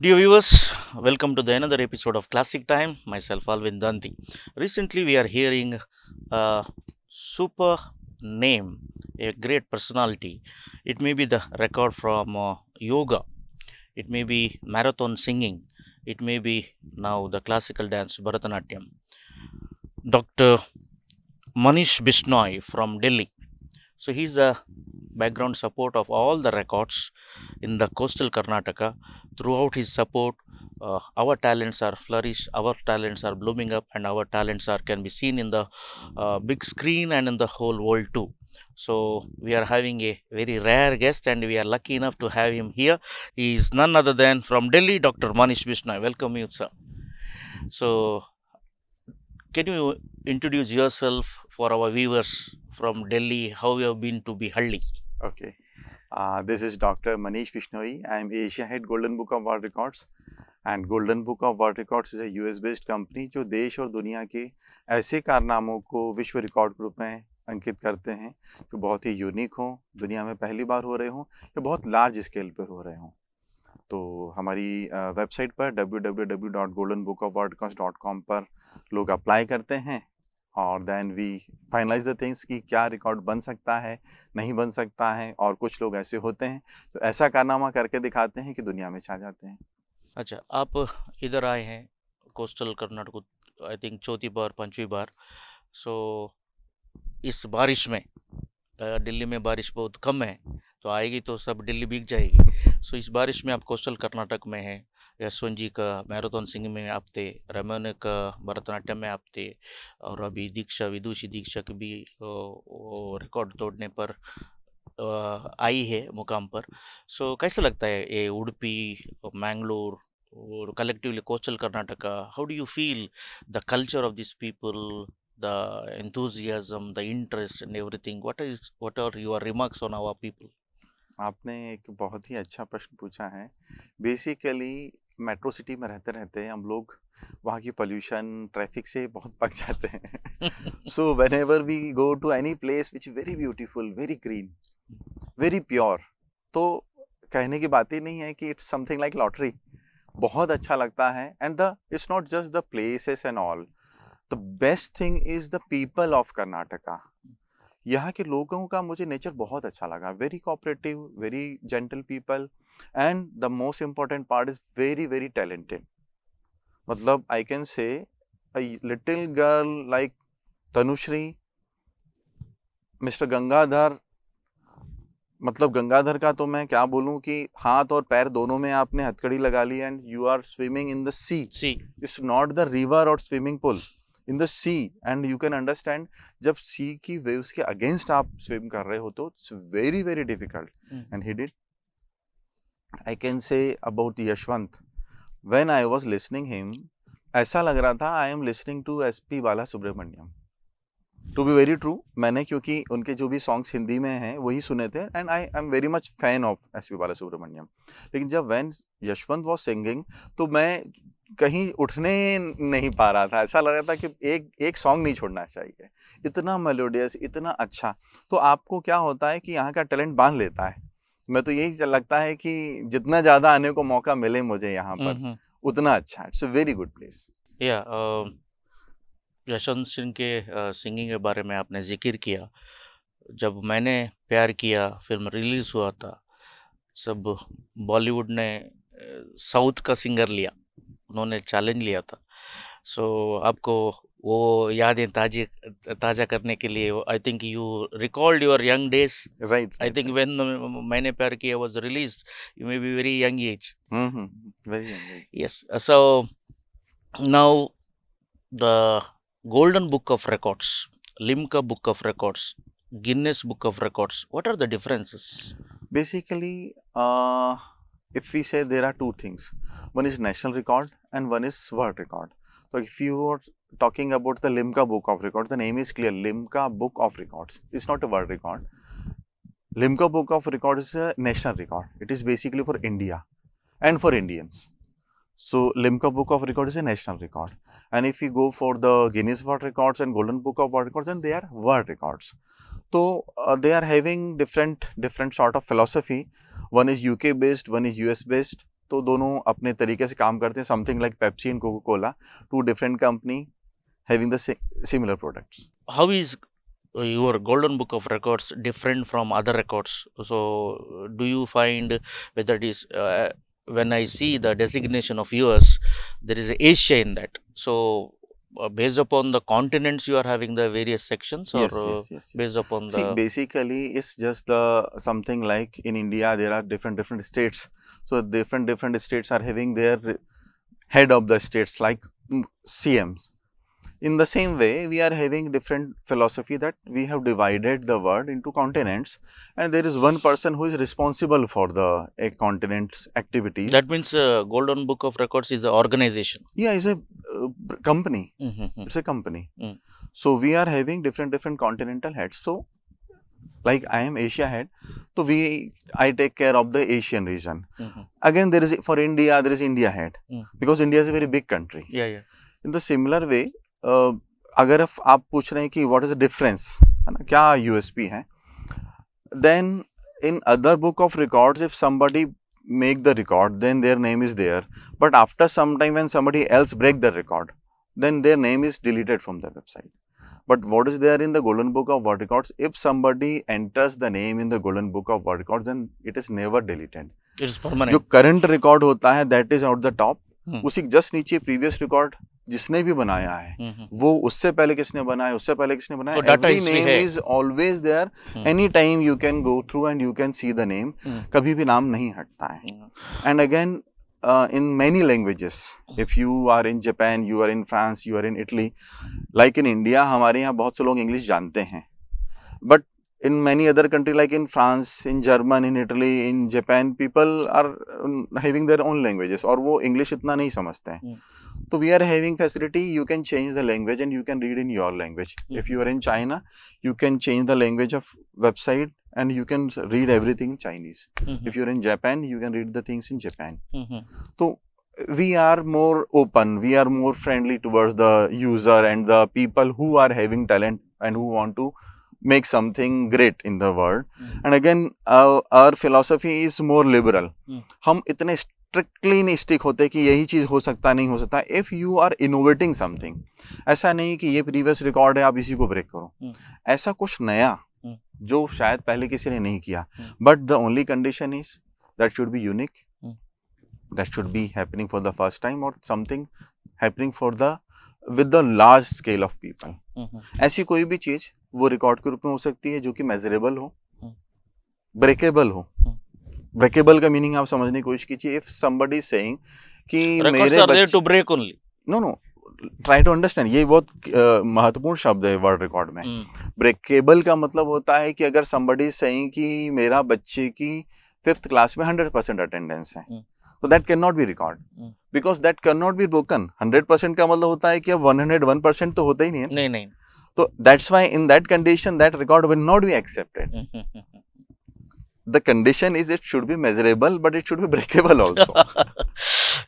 Dear viewers, welcome to the another episode of Classic Time. Myself Alvin Danti. Recently, we are hearing a super name, a great personality. It may be the record from yoga. It may be marathon singing. It may be now the classical dance Bharatanatyam. Dr. Manish Bishnoi from Delhi. So he's the background support of all the records in the coastal Karnataka. Throughout his support, our talents are flourish, our talents are blooming up, and our talents are can be seen in the big screen and in the whole world too. So we are having a very rare guest, and we are lucky enough to have him here. He is none other than from Delhi, Dr. Manish Bishnoi. Welcome you, sir. So can you introduce yourself for our viewers from Delhi? How you have been to Bihalli? Okay. This is Dr. Manish Vishnoi. I am Asia Head Golden Book of World Records. And Golden Book of World Records is a US based company जो देश और दुनिया के ऐसे कारनामों को विश्व record group में अंकित करते हैं जो बहुत ही यूनिक हों, दुनिया में पहली बार हो रहे हों या बहुत लार्ज स्केल पर हो रहे हों। तो हमारी वेबसाइट पर www.goldenbookofworldrecords.com पर लोग अप्लाई करते हैं और then we finalize the things कि क्या रिकॉर्ड बन सकता है, नहीं बन सकता है। और कुछ लोग ऐसे होते हैं जो ऐसा कारनामा करके दिखाते हैं कि दुनिया में छा जाते हैं। अच्छा, आप इधर आए हैं कोस्टल कर्नाटक, आई थिंक चौथी बार पांचवी बार। सो इस बारिश में दिल्ली में बारिश बहुत कम है, तो आएगी तो सब दिल्ली भीग जाएगी। सो इस बारिश में आप कोस्टल कर्नाटक में हैं। यशवंत जी का मैराथन सिंगिंग में आप थे, रमन का भरतनाट्यम में आप थे, और अभी दीक्षा विदुषी दीक्षा की भी रिकॉर्ड तोड़ने पर आई है मुकाम पर। सो कैसा लगता है ये उडुपी, मैंगलोर और collectively coastal Karnataka? How do you feel the culture of this people, the enthusiasm, the interest and everything? What are your remarks on our people? आपने एक बहुत ही अच्छा प्रश्न पूछा है। बेसिकली मेट्रो सिटी में रहते रहते हम लोग वहाँ की पोल्यूशन ट्रैफिक से बहुत पक जाते हैं। So whenever we go to any place which very beautiful, very green, very pure, तो कहने की बात ही नहीं है कि इट्स समथिंग लाइक लॉटरी। बहुत अच्छा लगता है। And the it's not just the places and all, the best thing is the people of Karnataka. यहाँ के लोगों का मुझे नेचर बहुत अच्छा लगा। Very cooperative, very gentle people, and the most important part is very very talented. मतलब I can say a little girl like Tanushree, mister Gangadhar, मतलब गंगाधर का तो मैं क्या बोलूं कि हाथ और पैर दोनों में आपने हथकड़ी लगा ली and you are swimming in the sea. It's not the river और swimming pool, in the sea. And you can understand, जब सी की वेव्स के अगेंस्ट आप स्विम कर रहे हो तो it's very very difficult. And he did. I can say about Yashwant, when I was listening him, ऐसा लग रहा था I am listening to SP Bala Subrahmanyam. To be very true, मैंने क्योंकि उनके जो भी सॉन्ग्स हिंदी में हैं वही सुने थे and I am very much fan of SP Bala Subrahmanyam. लेकिन जब व्हेन यशवंत वाज सिंगिंग तो मैं कहीं उठने नहीं पा रहा था। ऐसा लग रहा था कि एक सॉन्ग नहीं छोड़ना चाहिए। इतना मेलोडियस, इतना अच्छा। तो आपको क्या होता है कि यहाँ का टैलेंट बांध लेता है। मैं तो यही लगता है कि जितना ज़्यादा आने को मौका मिले मुझे यहाँ पर उतना अच्छा। It's a very good place. या यशवंत सिंह के सिंगिंग के बारे में आपने जिक्र किया। जब मैंने प्यार किया फिल्म रिलीज हुआ था, सब बॉलीवुड ने साउथ का सिंगर लिया, उन्होंने चैलेंज लिया था। सो आपको वो यादें ताज़ा करने के लिए I think you recalled your young days, right? I think when मैंने प्यार किया was released, you may be very young age. Very young age. Yes. So now the Golden Book of Records, Limca Book of Records, Guinness Book of Records, what are the differences? Basically, if we say there are two things, one is national record and one is world record. So if you are talking about the Limca Book of Records, the name is clear, Limca Book of Records. It's not a world record. Limca Book of Records is a national record. It is basically for India and for Indians. So Limca Book of Records is a national record. And if you go for the Guinness World Records and Golden Book of World Records, then they are world records. So they are having different sort of philosophy. One is UK based, one is US based. तो दोनों अपने तरीके से काम करते हैं, something like Pepsi and Coca Cola, two different company having the similar products. How is your golden book of records different from other records? So do you find whether it is when I see the designation of yours, there is Asia in that. So based upon the continents you are having the various sections, or Yes. based upon See, the basically, it's just the something like in India there are different states. So different states are having their head of the states like CMs. In the same way, we are having different philosophy that we have divided the world into continents, and there is one person who is responsible for the continent's activities. that means golden book of records is an organization. Yeah, it's a company. Mm-hmm. It's a company. Mm. So we are having different continental heads. So like I am Asia head, so I take care of the Asian region. Mm-hmm. Again, there is for India, there is India head, because India is a very big country. Yeah. In the similar way, अगर आप पूछ रहे हैं कि what is the difference, है ना, क्या USP है, then in other book of records, if somebody make the record, then their name is there, but after some time when somebody else break the record, then their name is deleted from the website. But what is there in the golden book of world records, if somebody enters the name in the golden book of world records, then it is never deleted. It is permanent. जो current record होता है, that is out the top. उसी just नीचे previous record जिसने भी बनाया है, वो उससे पहले किसने बनाया, उससे पहले किसने बनाया, every name is always there, any time you can go through and you can see the name, कभी भी नाम नहीं हटता है. And again in many languages, if you are in Japan, you are in France, you are in Italy, like in India, हमारे यहाँ बहुत से लोग इंग्लिश जानते हैं, but in many other countries like in France, in German, in Italy, in Japan, people are having their own languages और वो English इतना नहीं समझते हैं. तो we are having facility, you can change the language and you can read in your language. If you are in China, you can change the language of website and you can read everything in Chinese. If you are in Japan, you can read the things in Japan. So we are more open, we are more friendly towards the user and the people who are having talent and who want to make something great in the world. And again, our philosophy is more liberal. हम इतने strictly नहीं stick होते कि यही चीज हो सकता नहीं हो सकता. If you are innovating something, ऐसा नहीं कि ये previous record है आप इसी को break करो, ऐसा कुछ नया जो शायद पहले किसी ने नहीं किया. But the only condition is that should be unique, that should be happening for the first time or something happening for the with the large scale of people. ऐसी कोई भी चीज वो रिकॉर्ड के रूप में हो सकती है जो कि मेजरेबल हो, ब्रेकेबल हो. ब्रेकेबल का मीनिंग आप समझने की कोशिश कीजिए. इफ समबडी इज सेइंग कि मेरे बच्चे to break only, no try to understand, ये बहुत महत्वपूर्ण शब्द है वर्ड रिकॉर्ड में. ब्रेकेबल का मतलब होता है कि अगर समबडी इज सेइंग कि मेरा बच्चे की 5th क्लास में 100% अटेंडेंस है, तो that can not be record because that can not be broken. 100% का मतलब होता है कि अब 101% तो होता ही नहीं है. नहीं. So that's why in that condition that record will not be accepted. The condition is it should be measurable, but it should be breakable also.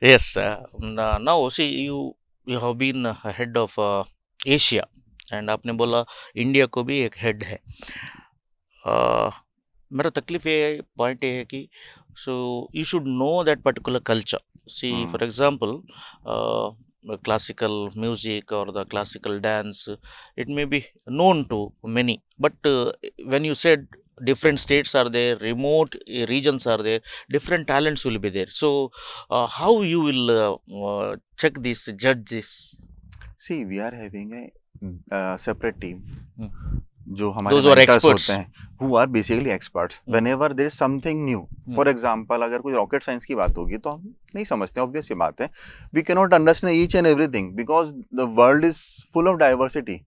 Yes. Now see you have been head of Asia and आपने बोला India को भी एक head है. मेरा तकलीफ ये point ये है कि so you should know that particular culture. See for example classical music or the classical dance, it may be known to many, but when you said different states are there, remote regions are there, different talents will be there. So how you will check this, judge this? See, we are having a separate team. जो हमारे mentors होते हैं, who are basically experts. Whenever there is something new, for example, अगर कोई rocket science की बात होगी तो हम नहीं समझते, obvious सी बात है. We cannot understand each and everything because the world is full of diversity.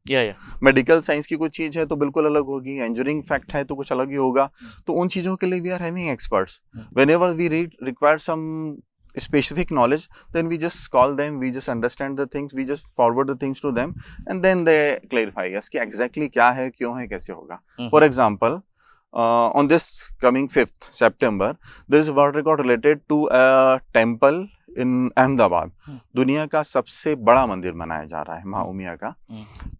Medical science की कोई चीज है तो बिल्कुल अलग होगी, engineering fact है तो कुछ अलग ही होगा. तो उन चीजों के लिए we are having experts. Whenever we require some specific knowledge, then we just call them, we just understand the things, we just forward the things to them and then they clarify us कि exactly क्या है, क्यों है, कैसे होगा. For example, on this coming 5th September, there is a world record related to a temple in Ahmedabad. दुनिया का सबसे बड़ा मंदिर मनाया जा रहा है, माँ उमिया का.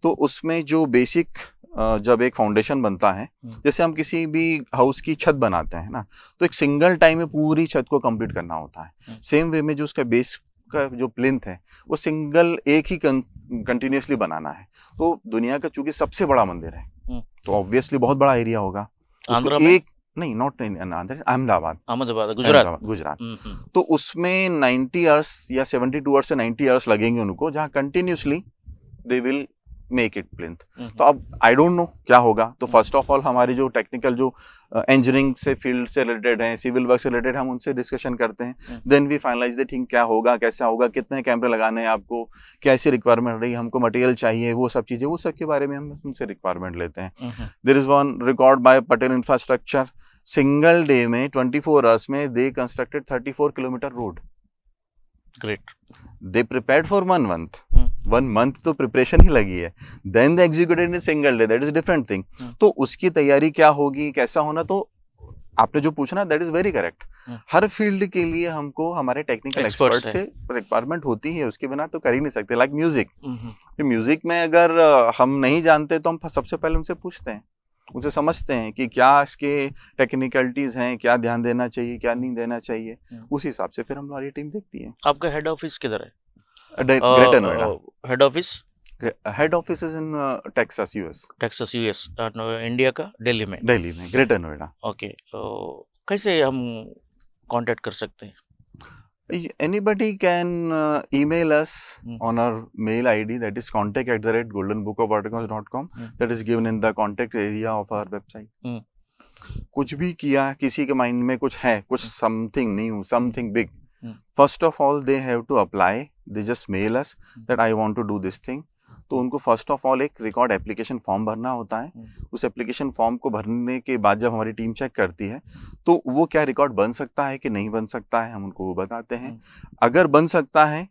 तो उसमें जो बेसिक जब एक फाउंडेशन बनता है, जैसे हम किसी भी हाउस की छत बनाते हैं ना, तो एक सिंगल टाइम में पूरी छत को कंप्लीट करना होता है। सेम वे में जो उसका बेस का जो प्लिंथ है वो सिंगल एक ही कंटिन्यूसली बनाना है। तो दुनिया का चूंकि सबसे बड़ा मंदिर है तो ऑब्वियसली बहुत बड़ा एरिया होगा। आंध्र में? नहीं, नॉट इन आंध्र, अहमदाबाद, गुजरात। तो उसमें 90 आवर्स या 72 आवर्स से 90 आवर्स लगेंगे उनको, जहाँ continuously they will make it plinth. तो अब आई डोंट नो क्या होगा। तो फर्स्ट ऑफ ऑल हमारी जो टेक्निकल जो इंजीनियरिंग से फील्ड से रिलेटेड है, सिविल वर्क से रिलेटेड, हम उनसे डिस्कशन करते हैं। Then we finalize the thing, क्या होगा, कैसा होगा, कितने कैमरे लगाने हैं आपको, कैसी रिक्वायरमेंट रही, हमको मटेरियल चाहिए, वो सब चीजें, वो सब के बारे में हम उनसे रिक्वायरमेंट लेते हैं। There is one record by Patel infrastructure, single day में 24 आवर्स में they constructed 34 kilometre road. Great. They prepared for 1 month। 1 month तो प्रिपरेशन ही लगी है। Then they executed in single day, that is different thing. तो उसकी तैयारी क्या होगी, कैसा होना, तो आपने जो पूछना that is very correct. Her field के लिए हमको हमारे टेक्निकल एक्सपर्ट से रिक्वायरमेंट होती है, उसके बिना तो कर ही नहीं सकते। लाइक म्यूजिक, म्यूजिक में अगर हम नहीं जानते तो हम सबसे पहले उनसे पूछते हैं, उनसे समझते हैं कि क्या इसके टेक्निकलिटीज हैं, क्या ध्यान देना चाहिए, क्या नहीं देना चाहिए। उस हिसाब से फिर हमारी टीम देखती है। आपका हेड ऑफिस किधर है? Greater Noida. Head office is in Texas, US. Texas, US. India का दिल्ली में ग्रेटर नोएडा। ओके। कैसे हम कांटेक्ट कर सकते हैं? Anybody can email us on our mail ID, that is contact@goldenbookofverticals.com. That is given in the contact area of our website. कुछ भी किया, किसी के माइंड में कुछ है, कुछ something new, something big, first of all they have to apply, they just mail us that I want to do this thing. तो उनको फर्स्ट ऑफ ऑल एक रिकॉर्ड एप्लीकेशन फॉर्म भरना होता है। उस एप्लीकेशन फॉर्म को भरने के बाद जब हमारी टीम चेक करती है तो वो क्या रिकॉर्ड बन सकता है कि नहीं बन सकता है, हम उनको वो बताते हैं। अगर बन सकता है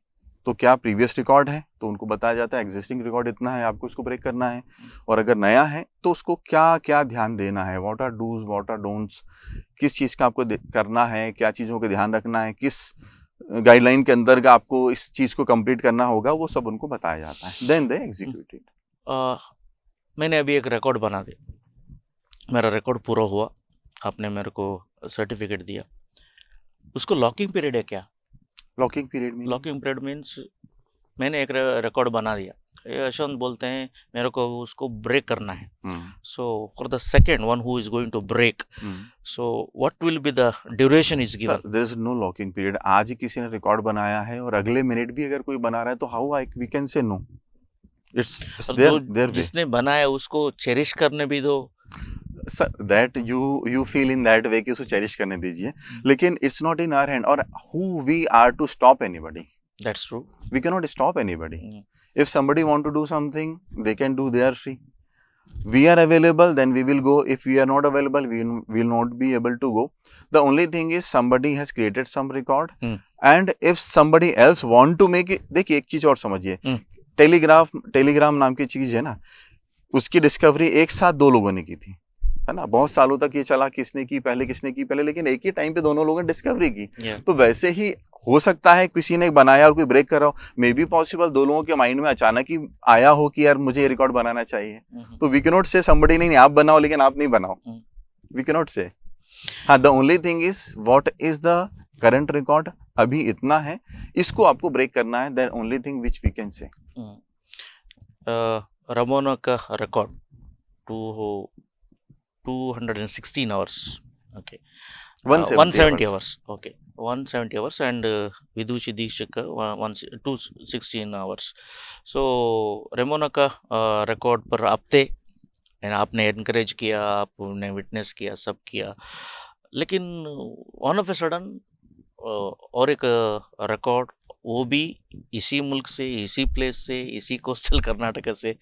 तो क्या प्रीवियस रिकॉर्ड है, तो उनको बताया जाता है एग्जिस्टिंग रिकॉर्ड इतना है, आपको इसको ब्रेक करना है। और अगर नया है तो उसको क्या क्या ध्यान देना है, what are do's, what are don'ts, किस चीज़ का आपको करना है, क्या चीज़ों का ध्यान रखना है, किस गाइडलाइन के अंदर आपको इस चीज़ को कंप्लीट करना होगा, वो सब उनको बताया जाता है। Then they execute it. मैंने अभी एक रिकॉर्ड बना दिया, मेरा रिकॉर्ड पूरा हुआ, आपने मेरे को सर्टिफिकेट दिया, उसको लॉकिंग पीरियड है क्या? लॉकिंग पीरियड मीन्स मैंने एक रिकॉर्ड बना दिया, यशवंत बोलते हैं मेरे को उसको ब्रेक करना है, so for the second one who is going to break, so what will be the duration is given? There is no locking period. आज ही किसी ने रिकॉर्ड बनाया है और अगले मिनट भी अगर कोई बना रहा है तो how we can say no? It's there. जिसने बनाया उसको चेरिश करने भी दो। That you feel in that way कि उसको चेरिश करने दीजिए, लेकिन it's not in our hand, और who we are to stop anybody. That's true. We cannot stop anybody. If somebody want to do something, they can do. They are free. We are available, then we will go. If we are not available, we will not be able to go. The only thing is somebody has created some record, and if somebody else want to make it, देखिए एक चीज और समझिए, Telegram नाम की चीज है ना, उसकी डिस्कवरी एक साथ 2 लोगों ने की थी, है ना। बहुत सालों तक ये चला किसने की पहले, लेकिन एक ही टाइम पे दोनों लोगों ने डिस्कवरी की। तो वैसे ही हो सकता है किसी ने बनाया और कोई ब्रेक कर रहा हो, मे बी पॉसिबल 2 लोगों के माइंड में अचानक ही आया हो कि यार मुझे ये रिकॉर्ड बनाना चाहिए। तो वी कैन नॉट से समबडी नहीं आप बनाओ लेकिन आप नहीं बनाओ, वी कैन नॉट से। हाँ, the only thing is what is the current record, अभी इतना है, इसको आपको ब्रेक करना है, that only thing which we can say. Ramona का record 216 hours, okay, 170 hours, okay, 170 hours, and Vidushi Dikshit 216 hours. So रेमोना का रिकॉर्ड पर आपने एनकरेज किया, आपने विटनेस किया, सब किया, लेकिन वन ऑफ ए सडन और एक रिकॉर्ड, वो भी इसी मुल्क से, इसी प्लेस से, इसी कोस्टल कर्नाटक से,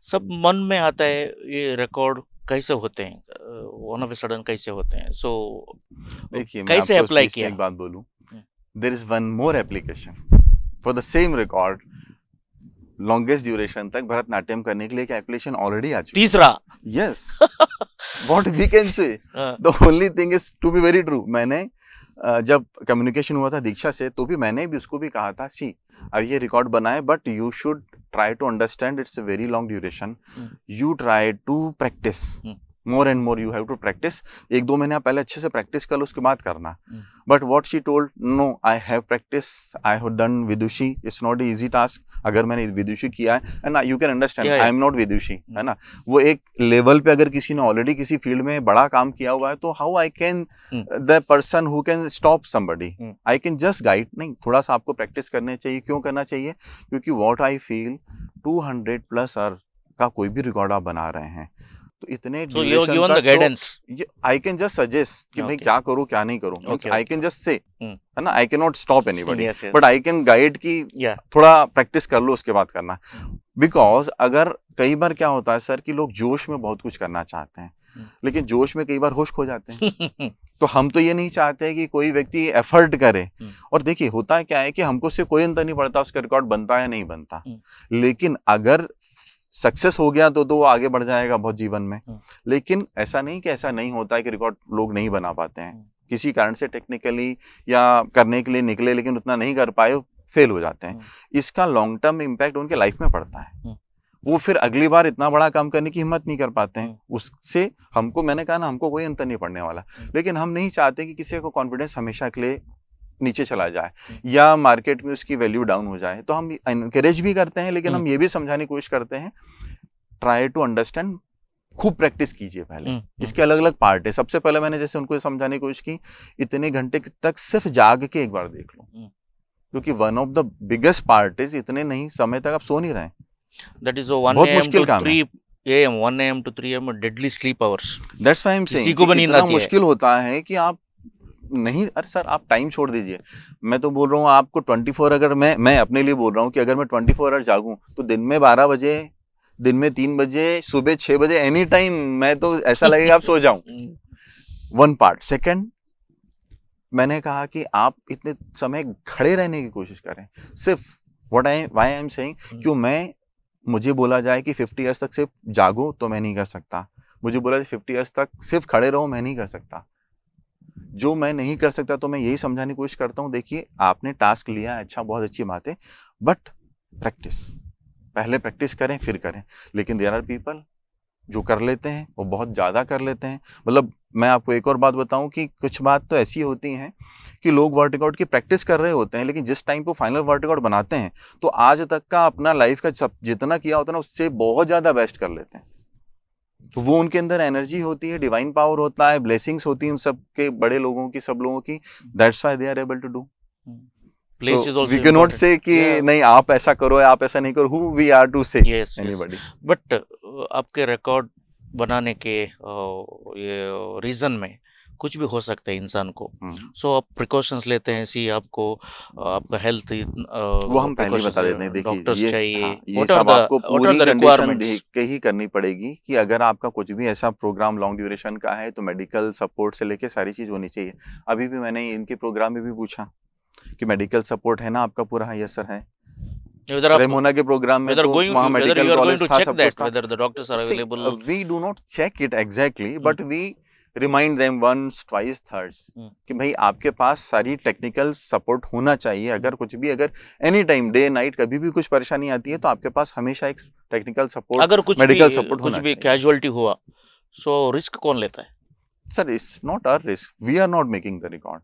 सब मन में आता है ये रिकॉर्ड कैसे होते हैं, वन ऑफ ए सडन कैसे होते हैं। सो देखिए कैसे अप्लाई किया? एक बात बोलूं, there is one more application for the same record, longest duration तक भरतनाट्यम करने के लिए एक एप्लीकेशन ऑलरेडी आ चुकी है। तीसरा, yes, what we can say, the only thing is to be very true. मैंने जब कम्युनिकेशन हुआ था दीक्षा से, तो भी मैंने भी उसको भी कहा था, सी अब ये रिकॉर्ड बना है, but you should try to understand it's a very long duration. Hmm. You try to practice. more and more you have to practice. 1-2 महीने आप पहले अच्छे से प्रैक्टिस कर लो, उसके बाद करना. But what she told, no I have practice, I have done Vidushi, it's not a easy task. अगर मैंने विदुषी किया है and you can understand I am not Vidushi, है ना. वो एक लेवल पे अगर किसी ने ऑलरेडी किसी फील्ड में बड़ा काम किया हुआ है तो how I can the person who can stop somebody, I can just guide. नहीं, थोड़ा सा आपको प्रैक्टिस करने चाहिए. क्यों करना चाहिए? क्योंकि व्हाट आई फील 200+ आवर का कोई भी रिकॉर्ड आप बना रहे हैं तो इतने so you have given the guidance. I can just suggest कि भाई क्या करूं क्या नहीं करूं. आई कैन जस्ट से, है ना, I can not stop anybody, but I can guide कि थोड़ा प्रैक्टिस कर लो उसके बाद करना. बिकॉज अगर कई बार क्या होता है सर कि लोग जोश में बहुत कुछ करना चाहते हैं लेकिन जोश में कई बार होश खो जाते हैं. तो हम तो ये नहीं चाहते कि कोई व्यक्ति एफर्ट करे. और देखिए होता क्या है कि हमको से कोई अंतर नहीं पड़ता उसका रिकॉर्ड बनता है नहीं बनता, लेकिन अगर सक्सेस हो गया तो वो आगे बढ़ जाएगा बहुत जीवन में. लेकिन ऐसा नहीं कि ऐसा नहीं होता है कि रिकॉर्ड लोग नहीं बना पाते हैं, किसी कारण से टेक्निकली या करने के लिए निकले लेकिन उतना नहीं कर पाए, फेल हो जाते हैं. इसका लॉन्ग टर्म इम्पैक्ट उनके लाइफ में पड़ता है. वो फिर अगली बार इतना बड़ा काम करने की हिम्मत नहीं कर पाते हैं. उससे हमको, मैंने कहा ना, हमको कोई अंतर नहीं पड़ने वाला, लेकिन हम नहीं चाहते कि किसी को कॉन्फिडेंस हमेशा के लिए नीचे चला जाए या मार्केट में उसकी वैल्यू डाउन हो जाए. तो हम एनकरेज भी करते हैं लेकिन हम ये भी समझाने की कोशिश करते हैं, ट्राई टू अंडरस्टैंड, खूब प्रैक्टिस कीजिए पहले. इसके अलग अलग पार्ट है. सबसे पहले मैंने जैसे उनको समझाने की कोशिश की, इतने घंटे तक सिर्फ जाग के एक बार देख लो, क्योंकि one of the biggest part is इतने नहीं समय तक आप सो नहीं रहे. That is 1 AM to 3 AM 1 AM to 3 AM deadly sleep hours. That's why I am saying को भी नींद आती है. मुश्किल होता है कि आप नहीं, अरे सर आप टाइम छोड़ दीजिए. मैं तो बोल रहा हूँ आपको 24, अगर मैं अपने लिए बोल रहा हूँ कि अगर मैं 24 आवर जागूं तो दिन में 12 बजे, दिन में 3 बजे, सुबह 6 बजे, एनी टाइम मैं तो ऐसा लगेगा आप सो जाऊं. One part. सेकंड, मैंने कहा कि आप इतने समय खड़े रहने की कोशिश करें. सिर्फ व्हाई आई एम सेइंग, क्यों मुझे बोला जाए कि 50 इयर्स तक सिर्फ जागो तो मैं नहीं कर सकता. मुझे बोला जाए 50 इयर्स तक सिर्फ खड़े रहो, मैं नहीं कर सकता. जो मैं नहीं कर सकता तो मैं यही समझाने की कोशिश करता हूँ, देखिए आपने टास्क लिया है, अच्छा, बहुत अच्छी बात है, बट प्रैक्टिस, पहले प्रैक्टिस करें फिर करें. लेकिन देयर आर पीपल जो कर लेते हैं, वो बहुत ज़्यादा कर लेते हैं. मतलब मैं आपको एक और बात बताऊं कि कुछ बात तो ऐसी होती हैं कि लोग वर्ड रिकॉर्ड की प्रैक्टिस कर रहे होते हैं लेकिन जिस टाइम पे फाइनल वर्ड रिकॉर्ड बनाते हैं तो आज तक का अपना लाइफ का सब जितना किया होता है ना उससे बहुत ज़्यादा बेस्ट कर लेते हैं. तो वो उनके अंदर एनर्जी होती है, डिवाइन पावर होता है, ब्लेसिंग्स होती हैं उन सब के, बड़े लोगों की, सब लोगों की. That's why they are able to do. We can not say कि नहीं आप ऐसा करो या आप ऐसा नहीं करो. हु वी आर टू से एनीबॉडी. बट आपके रिकॉर्ड बनाने के ये रीजन में कुछ भी हो सकता है इंसान को. सो आप प्रिकॉशंस लेते हैं, सी आपको आपका हेल्थ वो हम पहले बता देते हैं. देखिए डॉक्टर्स चाहिए, ये सब आपको पूरी कंडीशन देख के ही करनी पड़ेगी कि अगर आपका कुछ भी ऐसा प्रोग्राम लॉन्ग ड्यूरेशन का है तो मेडिकल सपोर्ट से लेके सारी चीज होनी चाहिए. अभी भी मैंने इनके प्रोग्राम में भी पूछा कि मेडिकल सपोर्ट है ना आपका पूरा? है, यस सर है. रेमोना के प्रोग्राम में तो वहाँ मेडिकल कॉलेज था, सब कुछ था. We do not check it exactly, but we remind them once twice thirds कि भाई आपके पास सारी टेक्निकल सपोर्ट होना चाहिए. अगर कुछ भी, अगर एनी टाइम, डे नाइट, कभी भी कुछ परेशानी आती है तो आपके पास हमेशा एक टेक्निकल सपोर्ट, अगर कुछ मेडिकल सपोर्ट कुछ भी कैजुअलिटी हुआ, सो रिस्क कौन लेता है? Sir it's not our risk, we are not making the record,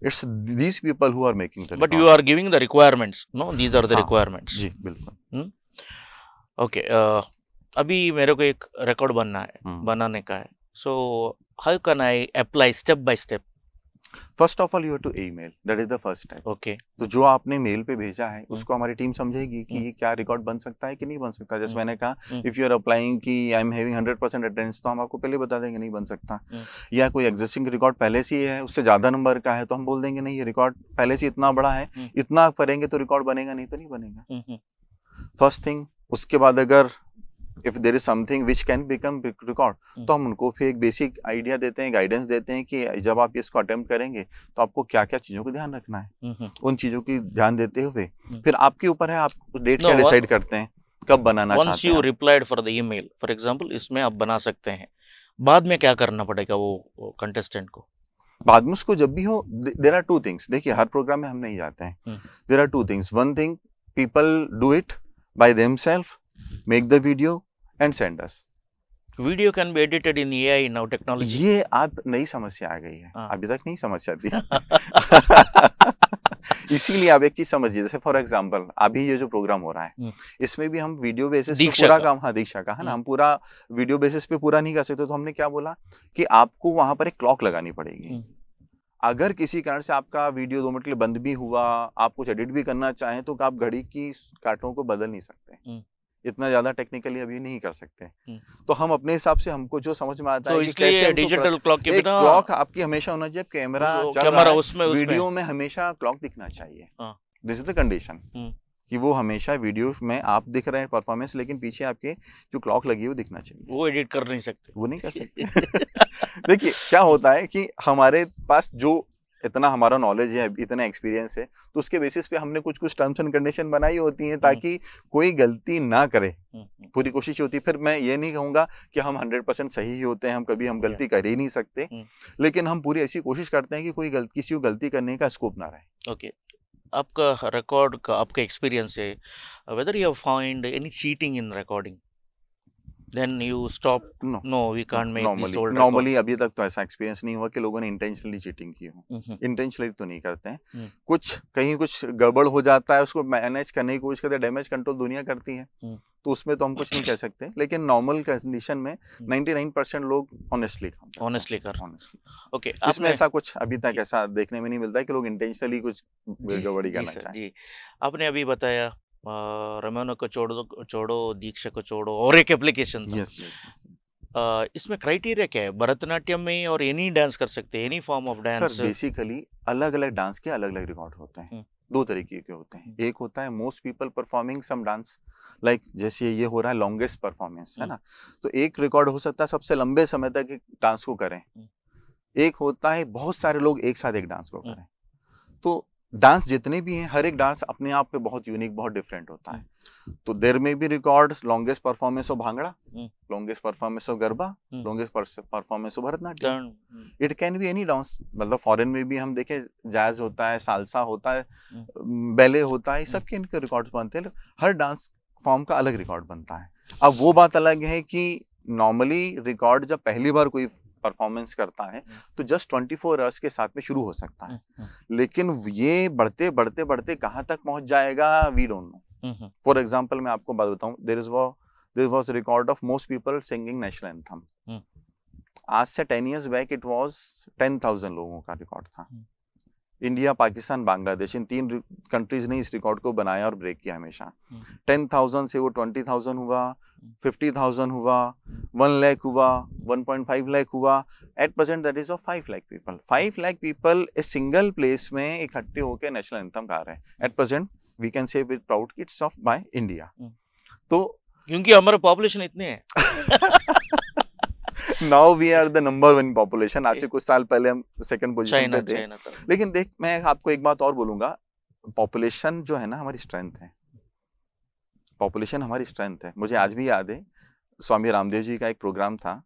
it's these people who are making the but record. You are giving the requirements, no? These are the requirements. जी बिल्कुल. Okay, अभी मेरे को एक record बनना है, बनाने का है. So how can I apply step by step? First of all you have to email, that is the first step. Okay. तो जो आपने मेल पे भेजा है उसको हमारी टीम समझेगी कि ये क्या रिकॉर्ड बन सकता है कि नहीं बन सकता. जैसे मैंने कहा इफ यू आर अप्लाइंग कि आई एम हैविंग 100% अटेंडेंस, तो हम आपको पहले बता देंगे नहीं बन सकता. या कोई एग्जिस्टिंग रिकॉर्ड पहले से है, उससे ज्यादा नंबर का है, तो हम बोल देंगे नहीं ये रिकॉर्ड पहले से इतना बड़ा है, इतना आप करेंगे तो रिकॉर्ड बनेगा, नहीं तो नहीं बनेगा. First thing. उसके बाद अगर if there is something which can become record, तो हम उनको फिर एक बेसिक आइडिया देते हैं, गाइडेंस देते हैं कि जब आप इसको अटेम्प्ट करेंगे तो आपको क्या क्या चीजों को ध्यान रखना है. उन चीजों की ध्यान देते हुए फिर आपके ऊपर है, आप डेट क्या डिसाइड करते हैं, कब बनाना चाहते हैं. Once you replied for the email, for example, इसमें आप बना सकते हैं, बाद में क्या करना पड़ेगा वो कंटेस्टेंट को? बाद में उसको जब भी हो, देयर आर 2 थिंग्स. देखिए हर प्रोग्राम में हम नहीं जाते हैं. There are 2 things. One thing, people do it by themselves, make the video and send us. Video can be edited in AI now technology. ये आप नई समस्या आ गई है, हाँ। अभी तक नहीं समस्या थी। इसीलिए आप एक चीज समझिए, जैसे फॉर एग्जांपल अभी ये जो प्रोग्राम हो रहा है इसमें भी हम वीडियो बेसिस पे दीक्षा पूरा का। काम, हाँ दीक्षा का है ना, हम पूरा वीडियो बेसिस पे पूरा नहीं कर सकते, तो हमने क्या बोला कि आपको वहां पर एक क्लॉक लगानी पड़ेगी। अगर किसी कारण से आपका वीडियो 2 मिनट के लिए बंद भी हुआ, आप कुछ एडिट भी करना चाहें, तो आप घड़ी की कांटों को बदल नहीं सकते, इतना ज्यादा टेक्निकली अभी नहीं कर सकते। तो हम अपने हिसाब से, हमको जो समझ में आता तो है कि इसलिए कैसे डिजिटल क्लॉक के एक बिना क्लॉक आपकी हमेशा होना चाहिए, कैमरा चल रहा कैमरा है, उसमें वीडियो में हमेशा क्लॉक दिखना चाहिए। हाँ। दिस इज द कंडीशन कि वो हमेशा वीडियो में आप दिख रहे हैं परफॉर्मेंस, लेकिन पीछे आपके जो क्लॉक लगी है वो दिखना चाहिए। वो एडिट कर नहीं सकते, वो नहीं कर सकते। देखिए क्या होता है कि हमारे पास जो इतना हमारा नॉलेज है, इतना एक्सपीरियंस है, तो उसके बेसिस पे हमने कुछ कुछ टर्म्स एंड कंडीशन बनाई होती हैं ताकि कोई गलती ना करे। पूरी कोशिश होती है। फिर मैं ये नहीं कहूंगा कि हम 100% सही ही होते हैं, हम गलती कर ही नहीं सकते, लेकिन हम पूरी ऐसी कोशिश करते हैं कि कोई किसी को गलती करने का स्कोप ना रहे। ओके, आपका रिकॉर्ड का आपका एक्सपीरियंस है, whether you find any cheating in recording, then you stop? No, we can't make this old record. Normally अभी तक तो ऐसा एक्सपीरियंस नहीं हुआ कि लोगों ने इंटेंशनली चीटिंग की हो। इंटेंशनली तो नहीं करते हैं, कहीं कुछ गड़बड़ हो जाता है, उसको मैनेज करने की कोशिश करते हैं, डैमेज कंट्रोल दुनिया करती है, तो उसमें तो हम कुछ नहीं कह सकते, लेकिन नॉर्मल कंडीशन में 99% लोग ऑनेस्टली कर। ओके, इसमें ऐसा कुछ अभी तक ऐसा देखने में नहीं मिलता है कि लोग इंटेंशनली कुछ गड़बड़ी करना चाहें। जी, आपने अभी बताया रमोना को छोड़ो, दीक्षा को छोड़ो, और एक एप्लीकेशन था। इसमें क्राइटेरिया क्या है? भरतनाट्यम में और एनी डांस कर सकते हैं, any form of dance? Sir basically अलग अलग डांस के अलग अलग रिकॉर्ड होते हैं, 2 तरीके के होते हैं। एक होता है most people performing some dance, like जैसे ये हो रहा है लॉन्गेस्ट परफॉर्मेंस है ना, तो एक रिकॉर्ड हो सकता है सबसे लंबे समय तक डांस को करें। एक होता है बहुत सारे लोग एक साथ एक डांस को करें। तो डांस जितने भी हैं, हर एक डांस अपने आप पे बहुत यूनिक, बहुत डिफरेंट होता है। तो देयर में भी records longest performance of bhangra, longest performance of garba, longest performance of Bharatanatyam. It can be any dance, मतलब फॉरेन में भी हम देखें जैज होता है, सालसा होता है, बैले होता है, सबके इनके रिकॉर्ड्स बनते हैं। हर डांस फॉर्म का अलग रिकॉर्ड बनता है। अब वो बात अलग है कि नॉर्मली रिकॉर्ड जब पहली बार कोई परफॉर्मेंस करता है तो जस्ट 24 आवर्स के साथ में शुरू हो सकता है, लेकिन ये बढ़ते बढ़ते बढ़ते कहाँ तक पहुंच जाएगा we don't know. For example मैं आपको बात बताऊं, there was record of most people singing national anthem. आज से 10 इयर्स बैक इट वाज 10,000 लोगों का रिकॉर्ड था। इंडिया, पाकिस्तान, बांग्लादेश, इन 3 कंट्रीज ने इस रिकॉर्ड को बनाया और ब्रेक किया हमेशा। 10,000 से वो 20,000 हुआ, 50,000 हुआ, 1 लाख हुआ, 1.5 लाख हुआ। At present that is of 5 lakh people. 5 lakh people a single place में इकट्ठे होकर नेशनल एंथम गा रहे हैं। At present we can say with proud कि इट्स ऑफ बाय इंडिया। तो क्योंकि हमारा पॉपुलेशन इतने है। Now we are the number 1 population. आज से कुछ साल पहले हम सेकंड पोजीशन पे थे। लेकिन देख, मैं आपको एक बात और बोलूंगा, पॉपुलेशन जो है ना हमारी स्ट्रेंथ है। पॉपुलेशन हमारी स्ट्रेंथ है। मुझे आज भी याद है स्वामी रामदेव जी का एक प्रोग्राम था,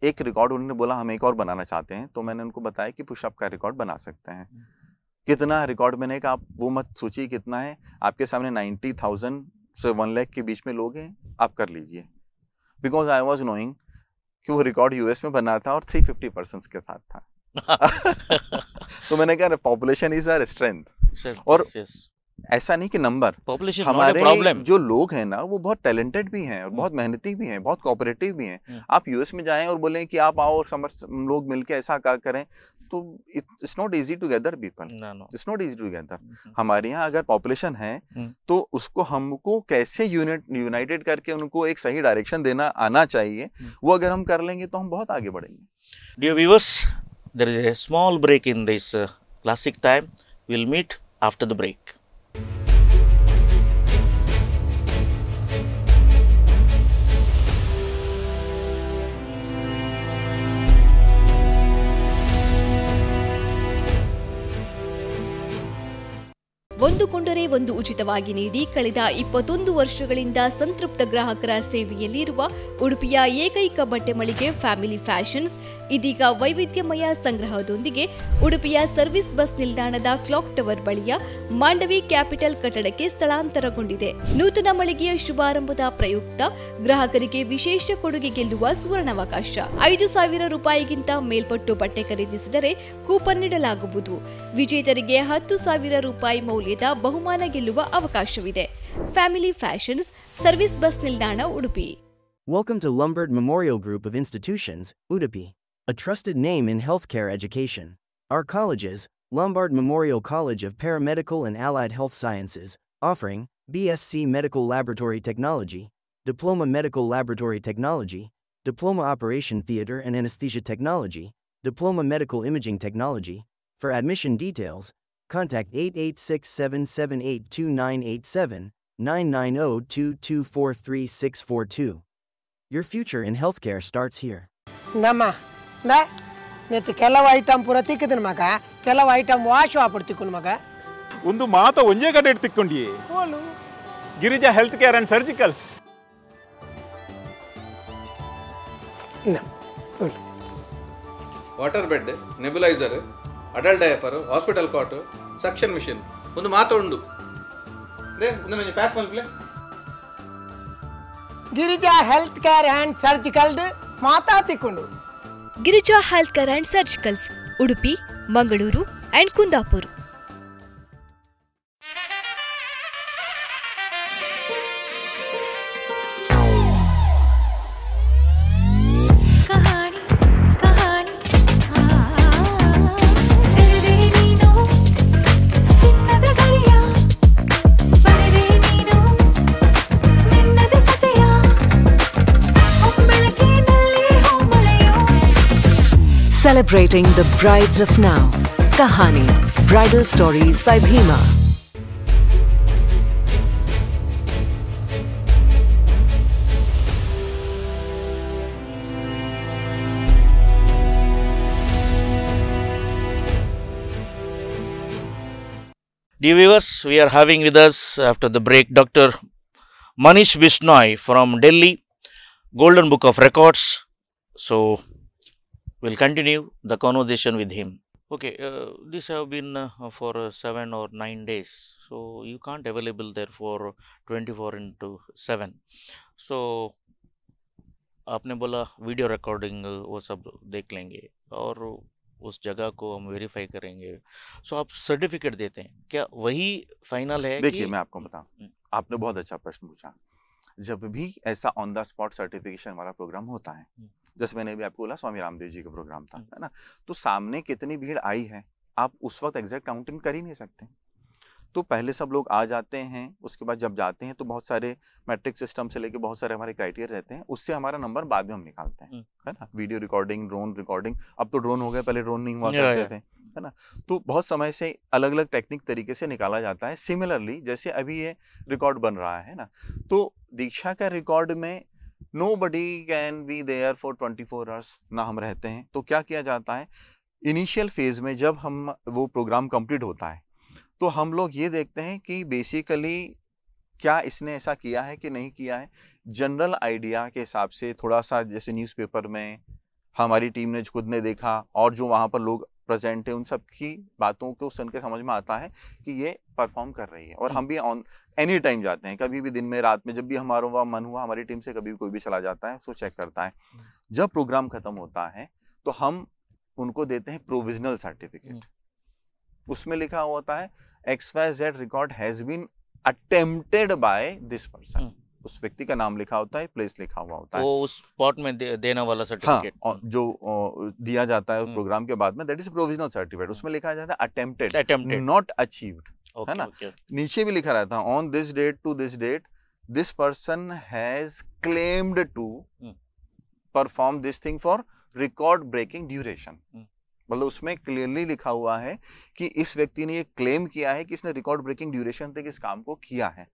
एक रिकॉर्ड उन्होंने बोला हम एक और बनाना चाहते हैं, तो मैंने उनको बताया कि पुशअप का रिकॉर्ड बना सकते हैं। कितना रिकॉर्ड मैंने कहा, आप वो मत सोचिए कितना है, आपके सामने 90,000 से 1 लाख के बीच में लोग हैं, आप कर लीजिए। बिकॉज आई वॉज नोइंग कि वो रिकॉर्ड यूएस में बना था और 350 पर्सन के साथ था। तो मैंने कहा पॉपुलेशन इज आवर स्ट्रेंथ। और ऐसा नहीं कि नंबर, हमारे जो लोग हैं ना वो बहुत टैलेंटेड भी हैं और बहुत मेहनती भी हैं, बहुत कोऑपरेटिव भी हैं। आप यूएस में जाएं और बोलें कि आप आओ और लोग मिलके ऐसा क्या करें, तो it's not easy to gather people, it's not easy to gather. हमारे यहाँ अगर पॉपुलेशन है तो उसको हमको कैसे यूनाइटेड करके उनको एक सही डायरेक्शन देना आना चाहिए। वो अगर हम कर लेंगे तो हम बहुत आगे बढ़ेंगे। Dear viewers, there is a small break in this classic time. We will meet after the break. ಒಂದು ಕೊಂಡರೆ ಒಂದು ಉಚಿತವಾಗಿ ನೀಡಿ ಕಳೆದ 21 ವರ್ಷಗಳಿಂದ ಸಂತೃಪ್ತ ಗ್ರಾಹಕರ ಸೇವೆಯಲ್ಲಿರುವ ಉಡುಪಿಯ ಏಕೈಕ ಬಟ್ಟೆ ಮಳಿಗೆ ಫ್ಯಾಮಿಲಿ ಫ್ಯಾಷನ್ಸ್ ಇದೀಗ ವೈವಿಧ್ಯಮಯ ಸಂಗ್ರಹದೊಂದಿಗೆ ಉಡುಪಿಯ ಸರ್ವಿಸ್ ಬಸ್ ನಿಲ್ದಾಣದ ಕ್ಲಾಕ್ ಟವರ್ ಬಳಿಯ ಮಾಂಡವಿ ಕ್ಯಾಪಿಟಲ್ ಕಟ್ಟಡಕ್ಕೆ ಸ್ಥಳಾಂತರಗೊಂಡಿದೆ. ನೂತನ ಮಳಿಗೆಯ ಶುಭಾರಂಭದ ಪ್ರಯುಕ್ತ ಗ್ರಾಹಕರಿಗೆ ವಿಶೇಷ ಕೊಡುಗೆ ಗೆಲ್ಲುವ ಸುವರ್ಣಾವಕಾಶ. 5,000 ರೂಪಾಯಿಗಿಂತ ಮೇಲ್ಪಟ್ಟು ಬಟ್ಟೆ ಖರೀದಿಸಿದರೆ ಕೂಪನ್ ನೀಡಲಾಗುವುದು. ವಿಜೇತರಿಗೆ 10,000 ರೂಪಾಯಿ ಮೌಲ್ಯದ ಬಹುಮಾನ ಗೆಲ್ಲುವ ಅವಕಾಶವಿದೆ. ಫ್ಯಾಮಿಲಿ ಫ್ಯಾಷನ್ಸ್, ಸರ್ವಿಸ್ ಬಸ್ ನಿಲ್ದಾಣ, Udupi. Welcome to Lombard Memorial Group of Institutions, Udupi, a trusted name in healthcare education. Our colleges: Lombard Memorial College of Paramedical and Allied Health Sciences, offering BSc Medical Laboratory Technology, Diploma Medical Laboratory Technology, Diploma Operation Theater and Anesthesia Technology, Diploma Medical Imaging Technology. For admission details, contact 8867782987, 9902243642. Your future in healthcare starts here. ನಮ್ಮ ನೆತ್ತು ಕೆಲವು item ಪೂರ ತಿಕ್ಕದನ ಮಗ, ಕೆಲವು item wash ಆಪಡ್ ತಿಕ್ಕುನ್ ಮಗ. ಒಂದು ಮಾತ ಒಂಜೇ ಕಡೆ ತಿಕ್ಕೊಂಡಿಯೇ Girija health care and surgicals. Water bed, nebuliser, adult diaper, hospital cot, suction machine ಒಂದು ಮಾತ ಉಂಡು. ಪ್ಯಾಕ್ ಮಲ್ಪಲೆ Girija health care and surgical ಮಾತಾ ತಿಕ್ಕೊಂಡು. Girija health care and surgicals, Udupi, Mangaluru and Kundapura. Celebrating the brides of now. Kahani, Bridal Stories by Bhima. Dear viewers, we are having with us after the break Dr. Manish Bisnoy from Delhi, Golden Book of Records. So we'll continue the conversation with him. Okay, this have been for 7 or 9 days, so you can't available there for 24/7. So आपने बोला video recording वो सब देख लेंगे और उस जगह को हम वेरीफाई करेंगे. सो आप सर्टिफिकेट देते हैं, क्या वही फाइनल है? देखिए मैं आपको बताऊं, आपने बहुत अच्छा प्रश्न पूछा. जब भी ऐसा ऑन द स्पॉट सर्टिफिकेशन वाला प्रोग्राम होता है, जैसे मैंने भी आपको बोला स्वामी रामदेव जी का प्रोग्राम था, है ना, तो सामने कितनी भीड़ आई है आप उस वक्त एग्जैक्ट काउंटिंग कर ही नहीं सकते. तो पहले सब लोग आ जाते हैं, उसके बाद जब जाते हैं तो बहुत सारे मैट्रिक सिस्टम से लेके बहुत सारे हमारे क्राइटेरिया रहते हैं, उससे हमारा नंबर बाद में हम निकालते हैं, है ना. वीडियो रिकॉर्डिंग, ड्रोन रिकॉर्डिंग, अब तो ड्रोन हो गए, पहले ड्रोन नहीं हुआ करते थे, है ना. तो बहुत समय से अलग अलग टेक्निक तरीके से निकाला जाता है. सिमिलरली जैसे अभी ये रिकॉर्ड बन रहा है ना, तो दीक्षा का रिकॉर्ड में nobody can be there for 24 hours ना हम रहते हैं. तो क्या किया जाता है, इनिशियल फेज में जब हम वो प्रोग्राम कंप्लीट होता है तो हम लोग ये देखते हैं कि बेसिकली क्या इसने ऐसा किया है कि नहीं किया है. जनरल आइडिया के हिसाब से थोड़ा सा, जैसे न्यूज़पेपर में हमारी टीम ने खुद ने देखा और जो वहाँ पर लोग प्रेजेंट है उन सब की बातों को सुन के समझ में आता है कि ये परफॉर्म कर रही है. और हम भी ऑन एनी टाइम जाते हैं, कभी भी दिन में, रात में, जब भी हमारा मन हुआ हमारी टीम से कभी कोई भी चला जाता है, उसको चेक करता है. जब प्रोग्राम खत्म होता है तो हम उनको देते हैं प्रोविजनल सर्टिफिकेट. उसमें लिखा होता है XYZ record has been attempted by this person. उस व्यक्ति का नाम लिखा होता है, प्लेस लिखा हुआ होता है, वो उस स्पॉट में देना वाला सर्टिफिकेट. हाँ, जो दिया जाता है प्रोग्राम के बाद में, दैट इज प्रोविजनल सर्टिफिकेट. उसमें लिखा जाता है अटेम्प्टेड, नॉट अचीव्ड, है ना. नीचे भी लिखा रहता है on this date to this date this person has claimed to perform this thing for record breaking duration. मतलब उसमें क्लियरली लिखा हुआ है कि इस व्यक्ति ने ये क्लेम किया है कि इसने रिकॉर्ड ब्रेकिंग ड्यूरेशन तक इस काम को किया है.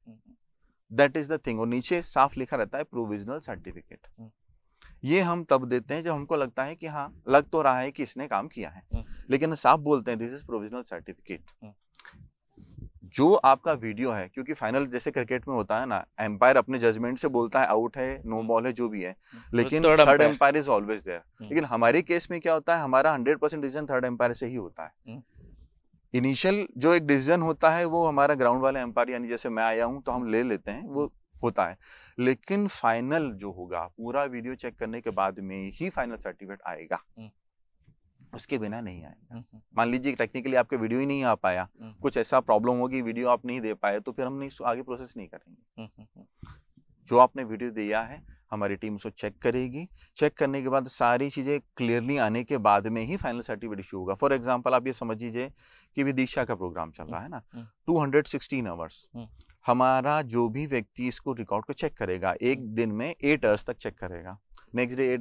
That is the thing. और नीचे साफ लिखा रहता है प्रोविजनल सर्टिफिकेट. ये हम तब देते हैं जब हमको लगता है कि हाँ लग तो रहा है कि इसने काम किया है, लेकिन साफ बोलते हैं दिस इज प्रोविजनल सर्टिफिकेट. जो आपका वीडियो है, क्योंकि फाइनल जैसे क्रिकेट में होता है ना, एम्पायर अपने जजमेंट से बोलता है आउट है, नो बॉल है, जो भी है, लेकिन third umpire is always there. लेकिन हमारे केस में क्या होता है, हमारा 100% डिसीजन थर्ड एम्पायर से ही होता है। इनिशियल जो एक डिसीजन होता है वो हमारा ग्राउंड वाले एम्पायर, यानी जैसे मैं आया हूं तो हम ले लेते हैं, वो होता है। लेकिन फाइनल जो होगा, पूरा वीडियो चेक करने के बाद में ही फाइनल सर्टिफिकेट आएगा, उसके बिना नहीं आएगा। मान लीजिए टेक्निकली आपके वीडियो ही नहीं आ पाया, कुछ ऐसा प्रॉब्लम होगी, वीडियो आप नहीं दे पाए, तो फिर हम नहीं आगे प्रोसेस नहीं करेंगे। जो आपने वीडियो दिया है, हमारी टीम उसको चेक करेगी। चेक करने के बाद सारी चीजें क्लियरली आने के बाद में ही फाइनल सर्टिफिकेट इशू होगा। फॉर एग्जांपल आप ये समझ लीजिए कि विदिशा का प्रोग्राम चल रहा है ना, 216 आवर्स, हमारा जो भी व्यक्ति इसको रिकॉर्ड को चेक करेगा, एक दिन में 8 आवर्स तक चेक करेगा, नेक्स्ट डे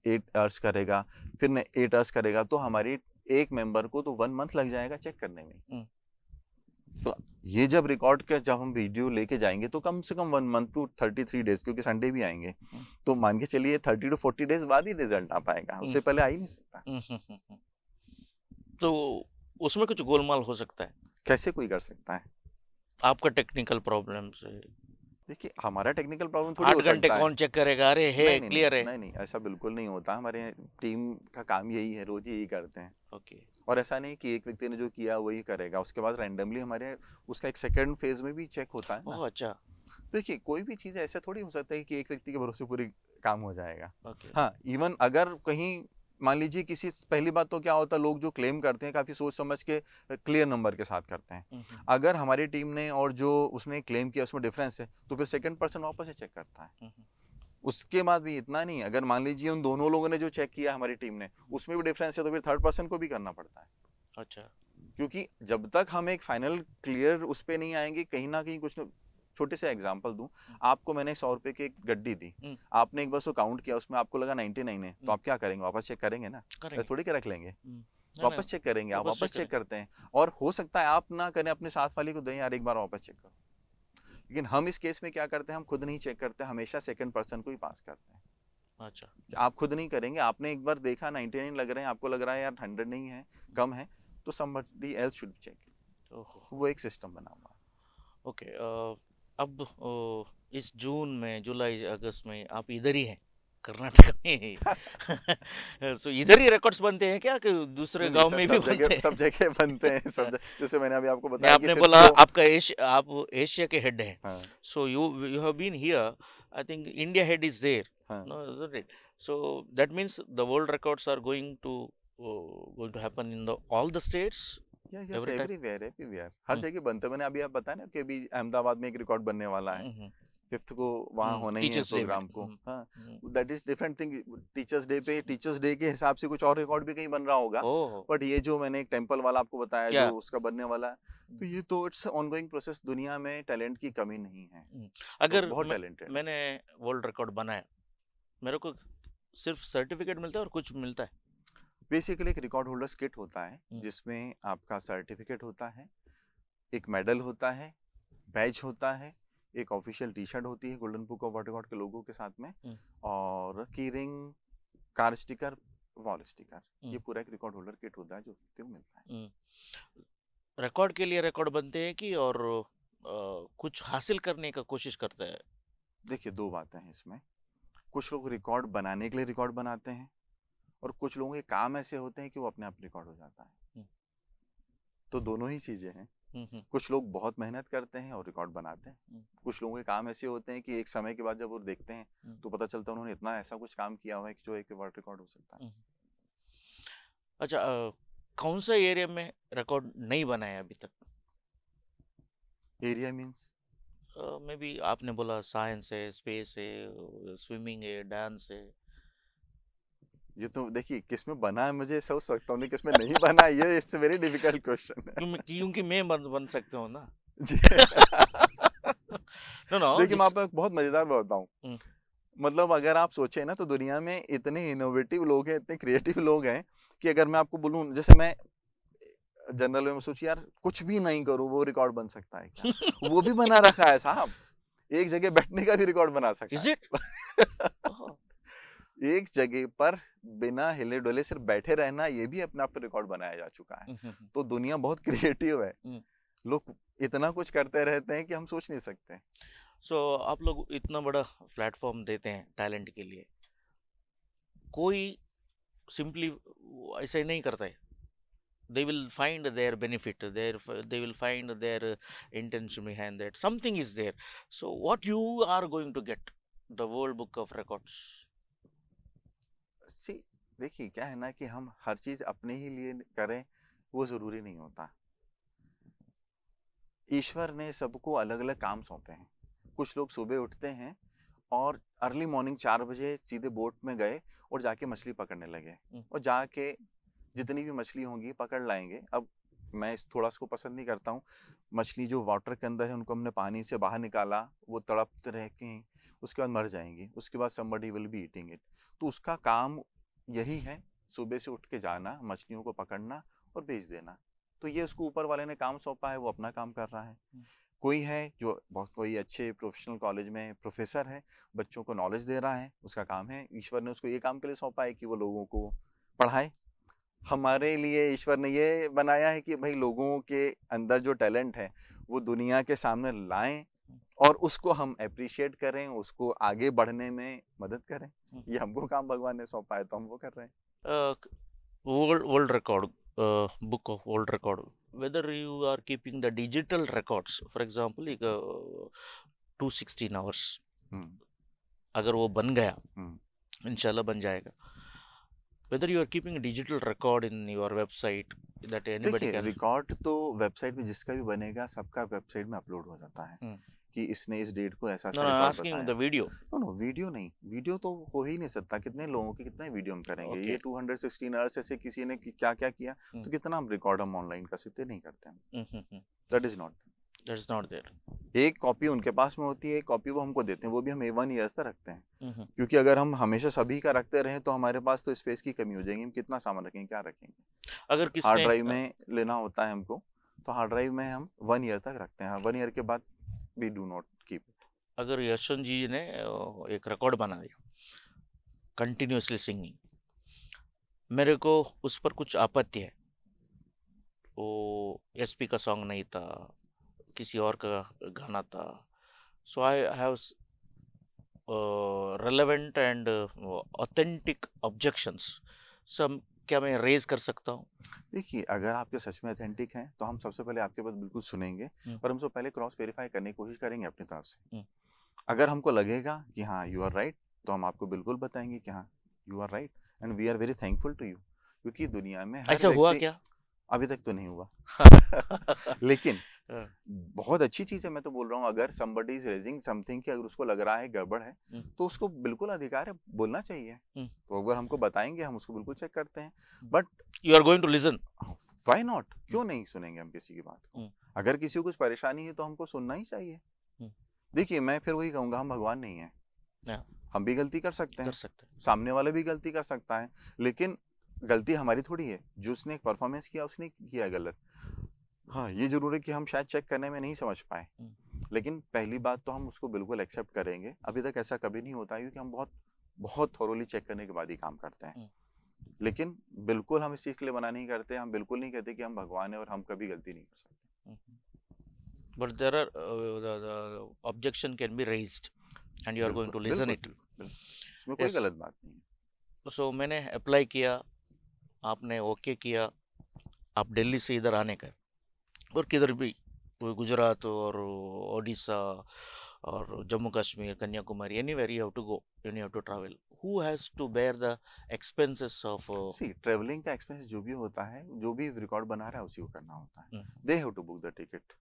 8 आवर्स करेगा, फिर 8 आवर्स करेगा, तो हमारी एक मेंबर को तो 1 मंथ लग जाएगा चेक करने में। तो ये जब रिकॉर्ड का जब हम वीडियो लेके जाएंगे तो कम से कम 1 मंथ टू 33 डेज, क्योंकि संडे भी आएंगे, तो मान के चलिए 30 to 40 डेज बाद ही रिजल्ट आ पाएगा, उससे पहले आ ही नहीं सकता। तो उसमें कुछ गोलमाल हो सकता है? कैसे कोई कर सकता है? आपका टेक्निकल प्रॉब्लम से? देखिए हमारा टेक्निकल प्रॉब्लम थोड़ी 8 घंटे कौन चेक करेगा? अरे है क्लियर है। नहीं, ऐसा बिल्कुल नहीं होता। हमारे टीम का काम यही है, रोज यही करते हैं। ओके। और ऐसा नहीं कि एक व्यक्ति ने जो किया वही करेगा, उसके बाद रैंडमली हमारे उसका एक सेकंड फेज में भी चेक होता है ना। ओह अच्छा। देखिए कोई भी चीज ऐसा थोड़ी हो सकता है कि एक व्यक्ति के भरोसे पूरी काम हो जाएगा। ओके। हाँ, इवन अगर कहीं मान लीजिए किसी, पहली बात तो क्या होता है, लोग जो क्लेम करते हैं काफी सोच समझ के क्लियर नंबर के साथ करते हैं। अगर हमारी टीम ने और जो उसने क्लेम किया उसमें डिफरेंस है, तो फिर सेकंड पर्सन वापस से चेक करता है। उसके बाद भी इतना नहीं, अगर मान लीजिए उन दोनों लोगों ने जो चेक किया हमारी टीम ने, उसमें भी डिफरेंस है, तो फिर थर्ड पर्सन को भी करना पड़ता है। अच्छा। क्योंकि जब तक हम एक फाइनल क्लियर उस पे नहीं आएंगे, कहीं ना कहीं कुछ, छोटे से एग्जांपल दूं, आपको मैंने 100 रुपए की एक गड्डी दी, आपने एक बार उसको काउंट किया, उसमें आपको लगा 99 है, तो आप क्या करेंगे? वापस चेक करेंगे ना, थोड़ी के रख लेंगे, वापस चेक करेंगे। आप वापस चेक करते हैं, और हो सकता है आप ना करें, अपने साथ वाली को दें, यार एक बार वापस चेक करो। लेकिन हम इस केस में क्या करते हैं, हम खुद नहीं चेक करते, हमेशा सेकंड पर्सन को ही पास करते हैं। अच्छा। आप खुद नहीं करेंगे, आपने एक बार देखा 99 लग रहे हैं, आपको लग रहा है यार 100 नहीं है, कम है, तो somebody else should check। वो एक सिस्टम बना हुआ है। ओके। अब इस जून में, जुलाई अगस्त में आप इधर ही हैं कर्नाटक में। सो इधर ही रिकॉर्ड्स बनते हैं क्या, कि दूसरे गांव में भी बनते हैं? सब जगह बनते हैं, सब जैसे मैंने अभी आपको बताया, आपने बोला आपका आप एशिया के हेड हैं, so you have been here, I think India head is there, no isn't it? So that means the world records are going to happen in the all the states? Everywhere, हर जगह बनते। मैंने अभी आप बताया ना कि अभी अहमदाबाद में एक रिकॉर्ड बनने वाला है, 5th को वहाँ होना ही है प्रोग्राम को। हाँ, that is different thing. Teachers day पे, टीचर्स डे के हिसाब से कुछ और रिकॉर्ड भी कहीं बन रहा होगा, बट ये जो मैंने एक टेंपल वाला आपको बताया जो उसका बनने वाला है, तो ये तो इट्स ऑनगोइंग प्रोसेस। दुनिया में टैलेंट की कमी नहीं है, अगर बहुत टैलेंटेड। मैंने वर्ल्ड रिकॉर्ड बनाया, मेरे को सिर्फ सर्टिफिकेट मिलता है और कुछ मिलता है? बेसिकली एक रिकॉर्ड होल्डर्स किट होता है, जिसमें आपका सर्टिफिकेट होता है, एक मेडल होता है, बैज होता है, एक ऑफिशियल टी शर्ट होती है golden book of world record के लोगों के साथ में, और की ring, car sticker, wall sticker. ये पूरा एक रिकॉर्ड होल्डर किट होता है जो मिलता है। रिकॉर्ड के लिए रिकॉर्ड बनते हैं कि और कुछ हासिल करने का कोशिश करते हैं? देखिए 2 बातें हैं इसमें। कुछ लोग रिकॉर्ड बनाने के लिए रिकॉर्ड बनाते हैं, और कुछ लोगों के काम ऐसे होते हैं कि वो अपने आप रिकॉर्ड हो जाता है। तो दोनों ही चीजें हैं। कुछ लोग बहुत मेहनत करते हैं और रिकॉर्ड बनाते हैं, कुछ लोगों के काम ऐसे होते हैं कि एक समय के बाद जब वो देखते हैं तो पता चलता है उन्होंने इतना ऐसा कुछ काम किया हुआ है कि जो एक वर्ल्ड रिकॉर्ड हो सकता है। अच्छा, कौन सा एरिया में रिकॉर्ड नहीं बनाया अभी तक? एरिया मींस मे बी आपने बोला साइंस है, स्पेस है, स्विमिंग है, डांस है। ये तो देखिए किसमें बना है, मुझे सोच सकता हूँ, किसमें नहीं बना, ये इट्स वेरी डिफिकल्ट क्वेश्चन है। क्योंकि मैं बन सकता हूँ ना। नो देखिए मैं आपको एक बहुत मजेदार बात बताऊं। मतलब अगर आप सोचे ना, तो दुनिया में इतने इनोवेटिव लोग हैं, इतने क्रिएटिव लोग हैं, कि अगर मैं आपको बोलूं, जैसे मैं जनरल में सोची यार कुछ भी नहीं करूं वो रिकॉर्ड बन सकता है क्या? वो भी बना रखा है साहब, एक जगह बैठने का भी रिकॉर्ड बना सकता है। एक जगह पर बिना हिले डोले सिर्फ बैठे रहना, ये भी अपने आप पर रिकॉर्ड बनाया जा चुका है। तो दुनिया बहुत क्रिएटिव है। लोग इतना कुछ करते रहते हैं कि हम सोच नहीं सकते। सो आप लोग इतना बड़ा प्लेटफॉर्म देते हैं टैलेंट के लिए, कोई सिंपली ऐसा ही नहीं करता है। They will find their benefit, they will find their intention behind that. Something is there. So what you are going to get? The World Book of Records. सी देखिए क्या है ना कि हम हर चीज अपने ही लिए करें वो जरूरी नहीं होता। ईश्वर ने सबको अलग अलग काम सौंपे हैं। कुछ लोग सुबह उठते हैं और अर्ली मॉर्निंग 4 बजे सीधे बोट में गए और जाके मछली पकड़ने लगे और जाके जितनी भी मछली होंगी पकड़ लाएंगे। अब मैं थोड़ा इसको पसंद नहीं करता हूँ। मछली जो वाटर के अंदर है उनको हमने पानी से बाहर निकाला, वो तड़पते रह के उसके बाद मर जाएंगी, उसके बाद somebody will be eating it। तो उसका काम यही है, सुबह से उठ के जाना, मछलियों को पकड़ना और बेच देना। तो ये उसको ऊपर वाले ने काम सौंपा है, वो अपना काम कर रहा है। कोई है जो बहुत कोई अच्छे प्रोफेशनल कॉलेज में प्रोफेसर है, बच्चों को नॉलेज दे रहा है, उसका काम है। ईश्वर ने उसको ये काम के लिए सौंपा है कि वो लोगों को पढ़ाए। हमारे लिए ईश्वर ने ये बनाया है कि भाई लोगों के अंदर जो टैलेंट है वो दुनिया के सामने लाएं और उसको हम अप्रिशिएट करें, उसको आगे बढ़ने में मदद करें। ये हमको काम भगवान ने सौंपा है तो हम वो कर रहे हैं। World record, book of world record, whether you are keeping the digital records, for example like 216 hours, अगर वो बन गया, इंशाल्लाह बन जाएगा, whether you are keeping a digital record in your website that anybody can। Record तो website में जिसका भी बनेगा सबका वेबसाइट में अपलोड हो जाता है कि इसने इस डेट को ऐसा asking the video। No video नहीं, वीडियो तो हो ही नहीं सकता। कितने लोगों की कितने वीडियो हम करेंगे? ये 216 आवर्स ऐसे किसी ने क्या क्या किया तो कितना हम रिकॉर्ड हम ऑनलाइन कर सकते नहीं करते हम। That is not there. एक कॉपी उनके पास में होती है, एक कॉपी वो हमको देते हैं, वो भी हम 1 ईयर तक रखते हैं। क्योंकि अगर हम हमेशा सभी का रखते रहे तो हमारे पास तो स्पेस की कमी हो जाएगी। हम कितना सामान रखेंगे, क्या रखेंगे? अगर किसने हार्ड ड्राइव में लेना होता है हमको, तो हार्ड ड्राइव में हम 1 ईयर तक रखते हैं। 1 ईयर के बाद we do not keep it. अगर यशवंत जी ने एक रिकॉर्ड बना दिया कंटिन्यूसली सिंगिंग, मेरे को उस पर कुछ आपत्ति है, वो एसपी का सॉन्ग नहीं था, किसी और का गाना था, so I have relevant and authentic objections, सब क्या मैं रेज कर सकता हूँ? देखिए अगर आपके सच में ऑथेंटिक हैं तो हम सबसे पहले आपके बात बिल्कुल सुनेंगे, पर हम पहले क्रॉस वेरीफाई करने की कोशिश करेंगे अपनी तरफ से। अगर हमको लगेगा कि हाँ यू आर राइट तो हम आपको बिल्कुल बताएंगे कि हाँ you are right and we are very thankful to you. क्योंकि दुनिया में ऐसा हुआ क्या? अभी तक तो नहीं हुआ लेकिन बहुत अच्छी चीज है। मैं तो बोल रहा हूँ अगर somebody is raising something कि अगर उसको लग रहा है गड़बड़ है तो उसको बिल्कुल अधिकार है, बोलना चाहिए। तो अगर हमको बताएंगे हम उसको बिल्कुल चेक करते हैं। But you are going to listen, why not? क्यों नहीं सुनेंगे हम किसी की बात को? अगर किसी को कुछ परेशानी है तो हमको सुनना ही चाहिए। देखिए मैं फिर वही कहूंगा, हम भगवान नहीं है, हम भी गलती कर सकते हैं, सामने वाला भी गलती कर सकता है, लेकिन गलती हमारी थोड़ी है। जो उसने परफॉर्मेंस किया उसने किया गलत। हाँ ये जरूर है कि हम शायद चेक करने में नहीं समझ पाए, लेकिन पहली बात तो हम उसको बिल्कुल एक्सेप्ट करेंगे। अभी तक ऐसा कभी नहीं होता क्योंकि हम बहुत थोरोली चेक करने के बाद ही काम करते हैं। लेकिन बिल्कुल हम इस चीज के लिए मना नहीं करते, हम बिल्कुल नहीं कहते कि हम भगवान है और हम कभी गलती नहीं कर सकते। But there are the objection can be raised and you are going to listen it। इसमें कोई गलत बात नहीं है। सो मैंने अप्लाई किया, आपने ओके किया, आप दिल्ली से इधर आने का और किधर भी, कोई गुजरात और ओडिशा और Jammu Kashmir, Kanyakumari, anywhere you have to go, you have to travel, who has to bear the expenses of see traveling का expense जो भी होता है, जो भी रिकॉर्ड बना रहा है उसी को करना होता है। they have to book the ticket,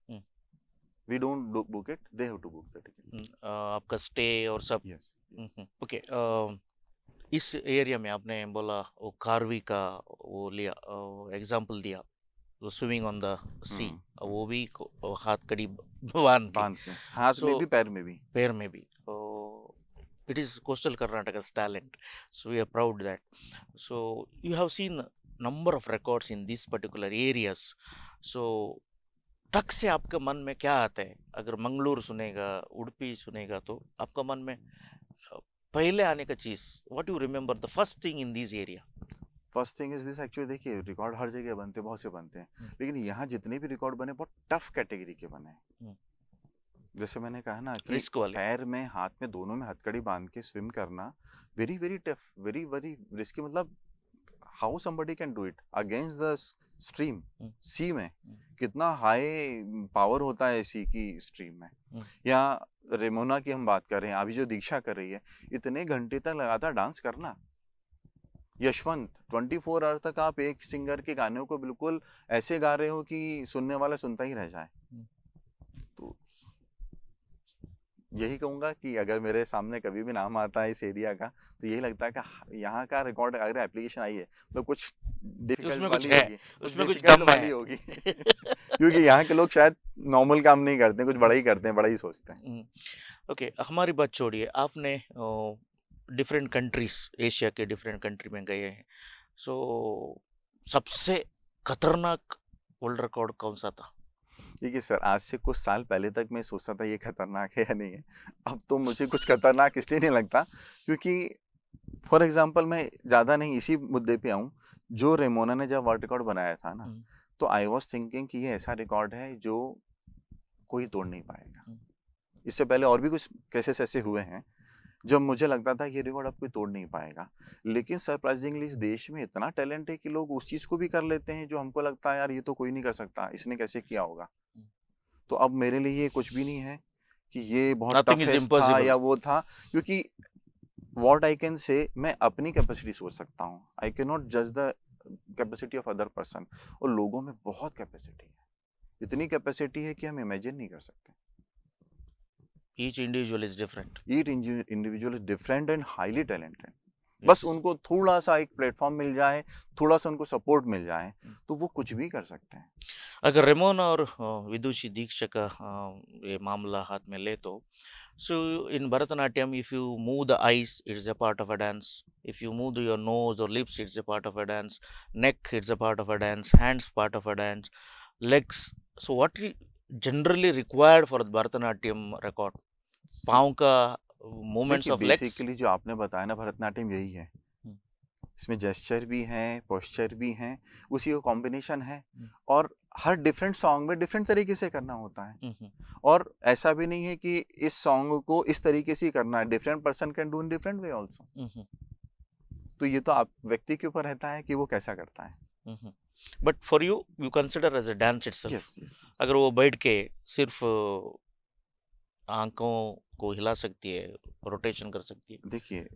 we don't book it, they have to book the ticket। आपका स्टे और सब। yes ओके इस एरिया में आपने बोला वो कार्वी का वो लिया एग्जांपल दिया, वो स्विमिंग ऑन द सी, वो भी हाथ कड़ी बांध के, हाथ में भी पैर में भी it is coastal Karnataka's talent, so we are proud that, so you have seen number of records in these particular areas, so टक से आपका मन में क्या आता है? अगर मंगलूर सुनेगा, उडुपी सुनेगा तो आपका मन में पहले आने का चीज, what you remember the first thing in this area? First thing is this, actually देखिए रिकॉर्ड हर जगह बनते हैं, बहुत से बनते हैं, लेकिन यहाँ जितने भी रिकॉर्ड बने बहुत टफ कैटेगरी के बने हैं। जैसे मैंने कहा ना कि रिस्क वाले। पैर में हाथ में दोनों में हथकड़ी बांध के स्विम करना very very tough, very very risky. मतलब how somebody can do it against the stream, sea में कितना हाई पावर होता है सी की स्ट्रीम में। या रेमोना की हम बात कर रहे हैं, अभी जो दीक्षा कर रही है, इतने घंटे तक लगातार डांस करना। यशवंत 24 आवर तक आप एक सिंगर के गानों को बिल्कुल ऐसे गा रहे हो कि सुनने वाला सुनता ही रह जाए। तो यही कहूंगा कि अगर मेरे सामने कभी भी नाम आता है इस एरिया का, तो यही लगता है कि यहाँ का रिकॉर्ड अगर एप्लीकेशन आई है तो कुछ डिफिकल्ट उसमें कुछ वाली है, होगी, उसमें कुछ difficult दम वाली है। होगी। क्योंकि यहाँ के लोग शायद नॉर्मल काम नहीं करते, कुछ बड़ा ही करते हैं, बड़ा ही सोचते हैं। ओके, हमारी बात छोड़िए, आपने डिफरेंट कंट्रीज, एशिया के डिफरेंट कंट्री में गए हैं, सो सबसे खतरनाक वर्ल्ड रिकॉर्ड कौन सा था? ठीक है सर, आज से कुछ साल पहले तक मैं सोचता था ये खतरनाक है या नहीं है। अब तो मुझे कुछ खतरनाक इसलिए नहीं लगता क्योंकि फॉर एग्जांपल मैं ज़्यादा नहीं इसी मुद्दे पे आऊँ, जो रेमोना ने जब वर्ल्ड रिकॉर्ड बनाया था ना, तो आई वाज थिंकिंग कि ये ऐसा रिकॉर्ड है जो कोई तोड़ नहीं पाएगा। इससे पहले और भी कुछ केसेस ऐसे हुए हैं जब मुझे लगता था ये रिकॉर्ड अब कोई तोड़ नहीं पाएगा, लेकिन सरप्राइजिंगली इस देश में इतना टैलेंट है कि लोग उस चीज़ को भी कर लेते हैं जो हमको लगता है यार ये तो कोई नहीं कर सकता, इसने कैसे किया होगा। तो अब मेरे लिए ये कुछ भी नहीं है कि ये बहुत Nothing टफ is था impossible. या वो था, क्योंकि व्हाट आई कैन से मैं अपनी कैपेसिटी सोच सकता हूँ। आई कैन नॉट जज the capacity of other person, और लोगों में बहुत कैपेसिटी है, इतनी कैपेसिटी है कि हम इमेजिन नहीं कर सकते। Each individual is different. Each individual is different and highly talented. बस उनको थोड़ा सा एक प्लेटफॉर्म मिल जाए, थोड़ा सा उनको सपोर्ट मिल जाए, तो वो कुछ भी कर सकते हैं। अगर रेमोना और विदुषी दीक्षा का ये मामला हाथ में ले तो, so in Bharatanatyam if you move the eyes it's a part of a dance, if you move your nose और lips it's a part of a dance, neck it's a part of a dance, hands part of a dance, legs. So what generally required for Bharatanatyam record? पाँव का movements of legs. Basically जो आपने बताया ना, भरतनाट्यम यही है। इसमें जेस्चर भी है, पोस्चर भी है, उसी का कॉम्बिनेशन है, और हर डिफरेंट सॉन्ग में डिफरेंट तरीके से करना होता है। और ऐसा भी नहीं है कि इस सॉन्ग को इस तरीके से ही करना है, different person can do in different way also. तो ये तो आप व्यक्ति के ऊपर रहता है कि वो कैसा करता है। But for you you consider as a dance itself. Yes, yes. अगर वो बैठ के सिर्फ आंखों को हिला सकती है, रोटेशन कर सकती है। देखिए,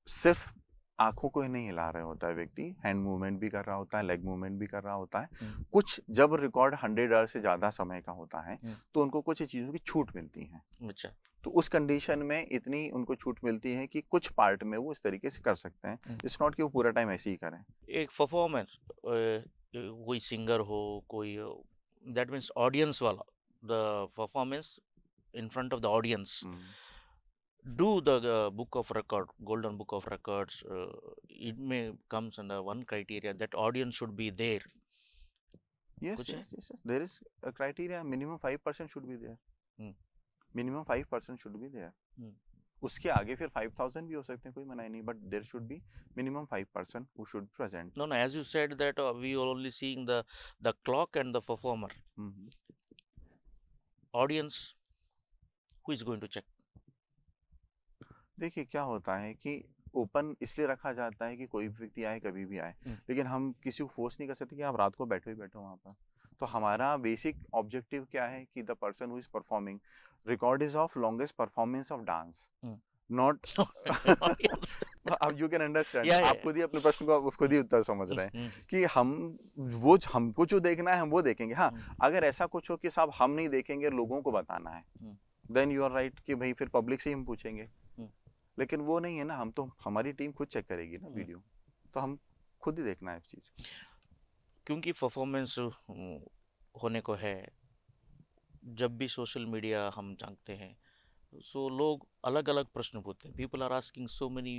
सिर्फ आंखों को ही नहीं हिला रहा होता है व्यक्ति, हैंड मूवमेंट भी कर रहा होता है, लेग मूवमेंट भी कर रहा होता है। कुछ जब रिकॉर्ड 100 आवर से ज्यादा समय का होता है तो उनको कुछ चीजों की छूट मिलती है। अच्छा, तो उस कंडीशन में इतनी उनको छूट मिलती है कि कुछ पार्ट में वो इस तरीके से कर सकते हैं। इट्स नॉट कि वो पूरा टाइम ऐसे ही करें। एक परफॉर्मेंस, कोई सिंगर हो, कोई दैट मीन्स ऑडियंस वाला, the performance in front of the audience, do the book of record, golden book of records, it may comes under one criteria that audience should be there. Yes, yes. There is a criteria, minimum 5% should be there. Minimum 5% should be there. उसके आगे फिर 5000 भी हो सकते हैं, कोई मना नहीं, but there should be minimum 5% who should present. No, as you said that we are only seeing the clock and the performer. Audience, who is going to check? देखिए क्या होता है कि ओपन इसलिए रखा जाता है कि कोई भी व्यक्ति आए, कभी भी आए, लेकिन हम किसी को फोर्स नहीं कर सकते कि आप रात को बैठो ही बैठो वहाँ पर। तो हमारा बेसिक ऑब्जेक्टिव क्या है कि the person who is performing, record is of longest performance of dance, not अब यू कैन अंडरस्टैंड। आप खुद ही अपने प्रश्न को खुद ही उत्तर समझ रहे हैं कि हमको जो देखना है हम वो देखेंगे। हाँ, अगर ऐसा कुछ हो कि साहब हम नहीं देखेंगे, लोगों को बताना है, देन यू आर राइट कि भाई फिर पब्लिक से ही हम पूछेंगे। लेकिन वो नहीं है ना, हम तो हमारी टीम खुद चेक करेगी ना वीडियो, तो हम खुद ही देखना है इस चीज। क्योंकि परफॉर्मेंस होने को है, जब भी सोशल मीडिया हम जानते हैं, सो लोग अलग अलग प्रश्न पूछते हैं। People are asking so many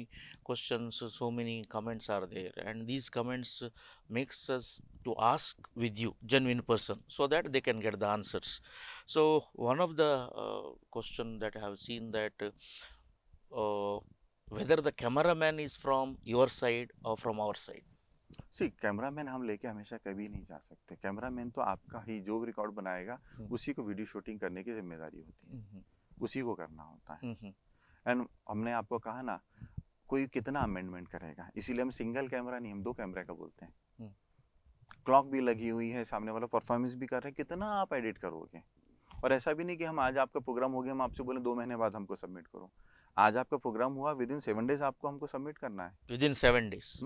questions, so many comments are there, and these comments makes us to ask with you, genuine person, so that they can get the answers. So one of the question that I have seen that whether the cameraman is from your side or from our side. See cameraman हम लेके हमेशा कभी नहीं जा सकते। Cameraman तो आपका ही जो रिकॉर्ड बनाएगा उसी को वीडियो शूटिंग करने की जिम्मेदारी होती है, उसी को करना होता है। एंड हमने आपको कहा ना, कोई कितना अमेंडमेंट करेगा, इसीलिए हम सिंगल कैमरा नहीं, हम 2 कैमरे का बोलते हैं। क्लॉक भी लगी हुई है, सामने वाला परफॉर्मेंस भी कर रहे हैं, कितना आप एडिट करोगे। और ऐसा भी नहीं कि हम आज आपका प्रोग्राम हो गया, हम आपसे बोले 2 महीने बाद हमको सबमिट करो। आज आपका प्रोग्राम हुआ, विदिन 7 डेज आपको हमको सबमिट करना है। Within 7 days.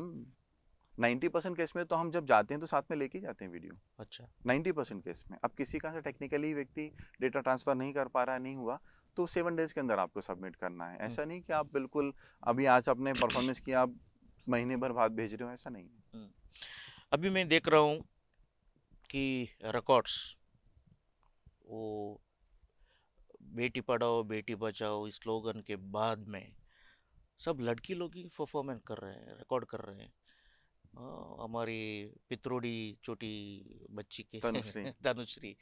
90% केस में तो हम जब जाते हैं तो साथ में लेके जाते हैं वीडियो। अच्छा। 90% केस में। अब किसी का से टेक्निकली व्यक्ति डेटा ट्रांसफर नहीं कर पा रहा, नहीं हुआ, तो 7 डेज के अंदर आपको सबमिट करना है। ऐसा नहीं कि आप बिल्कुल अभी आज आपने परफॉर्मेंस किया, आप महीने भर बाद भेज रहे हो, ऐसा नहीं है। अभी मैं देख रहा हूँ कि रिकॉर्ड्स, वो बेटी पढ़ाओ बेटी बचाओ इस स्लोगन के बाद में सब लड़की लोग ही परफॉर्मेंस कर रहे हैं, रिकॉर्ड कर रहे हैं। हमारी पित्रोड़ी छोटी बच्ची के तनुश्री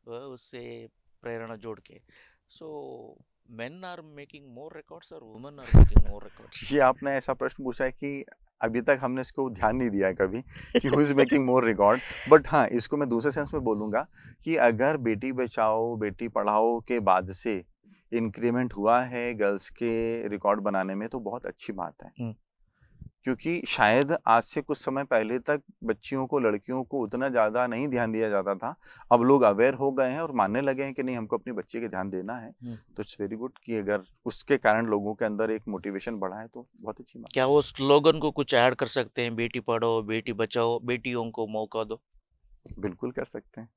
उससे प्रेरणा जोड़ के। So men are making more records और women are making more records. ये आपने ऐसा प्रश्न पूछा है कि अभी तक हमने इसको ध्यान नहीं दिया है कभी कि who is making more record. But हाँ, इसको मैं दूसरे सेंस में बोलूँगा कि अगर बेटी बचाओ बेटी पढ़ाओ के बाद से इंक्रीमेंट हुआ है गर्ल्स के रिकॉर्ड बनाने में, तो बहुत अच्छी बात है। क्योंकि शायद आज से कुछ समय पहले तक बच्चियों को, लड़कियों को उतना ज़्यादा नहीं ध्यान दिया जाता था। अब लोग अवेयर हो गए हैं और मानने लगे हैं कि नहीं, हमको अपनी बच्ची के ध्यान देना है। तो इट्स वेरी गुड कि अगर उसके कारण लोगों के अंदर एक मोटिवेशन बढ़ा है तो बहुत अच्छी बात। क्या वो स्लोगन को कुछ ऐड कर सकते हैं, बेटी पढ़ाओ बेटी बचाओ बेटियों को मौका दो? बिल्कुल कर सकते हैं।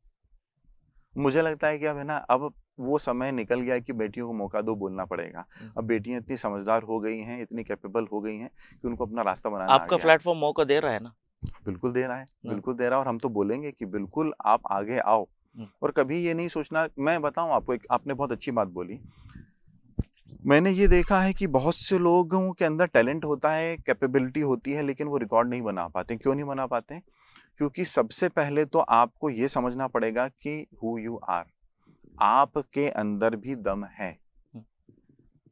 मुझे लगता है कि अब है ना, अब वो समय निकल गया है कि बेटियों को मौका दो बोलना पड़ेगा। अब बेटियां इतनी समझदार हो गई हैं, इतनी कैपेबल हो गई हैं कि उनको अपना रास्ता बनाना आ आपका गया। प्लेटफॉर्म मौका दे रहा है ना? बिल्कुल दे रहा है, बिल्कुल दे रहा है। और हम तो बोलेंगे कि बिल्कुल आप आगे आओ। और कभी ये नहीं सोचना, मैं बताऊं आपको, एक आपने बहुत अच्छी बात बोली। मैंने ये देखा है कि बहुत से लोगों के अंदर टैलेंट होता है, कैपेबिलिटी होती है, लेकिन वो रिकॉर्ड नहीं बना पाते। क्यों नहीं बना पाते? क्योंकि सबसे पहले तो आपको ये समझना पड़ेगा कि हु यू आर, आपके अंदर भी दम है।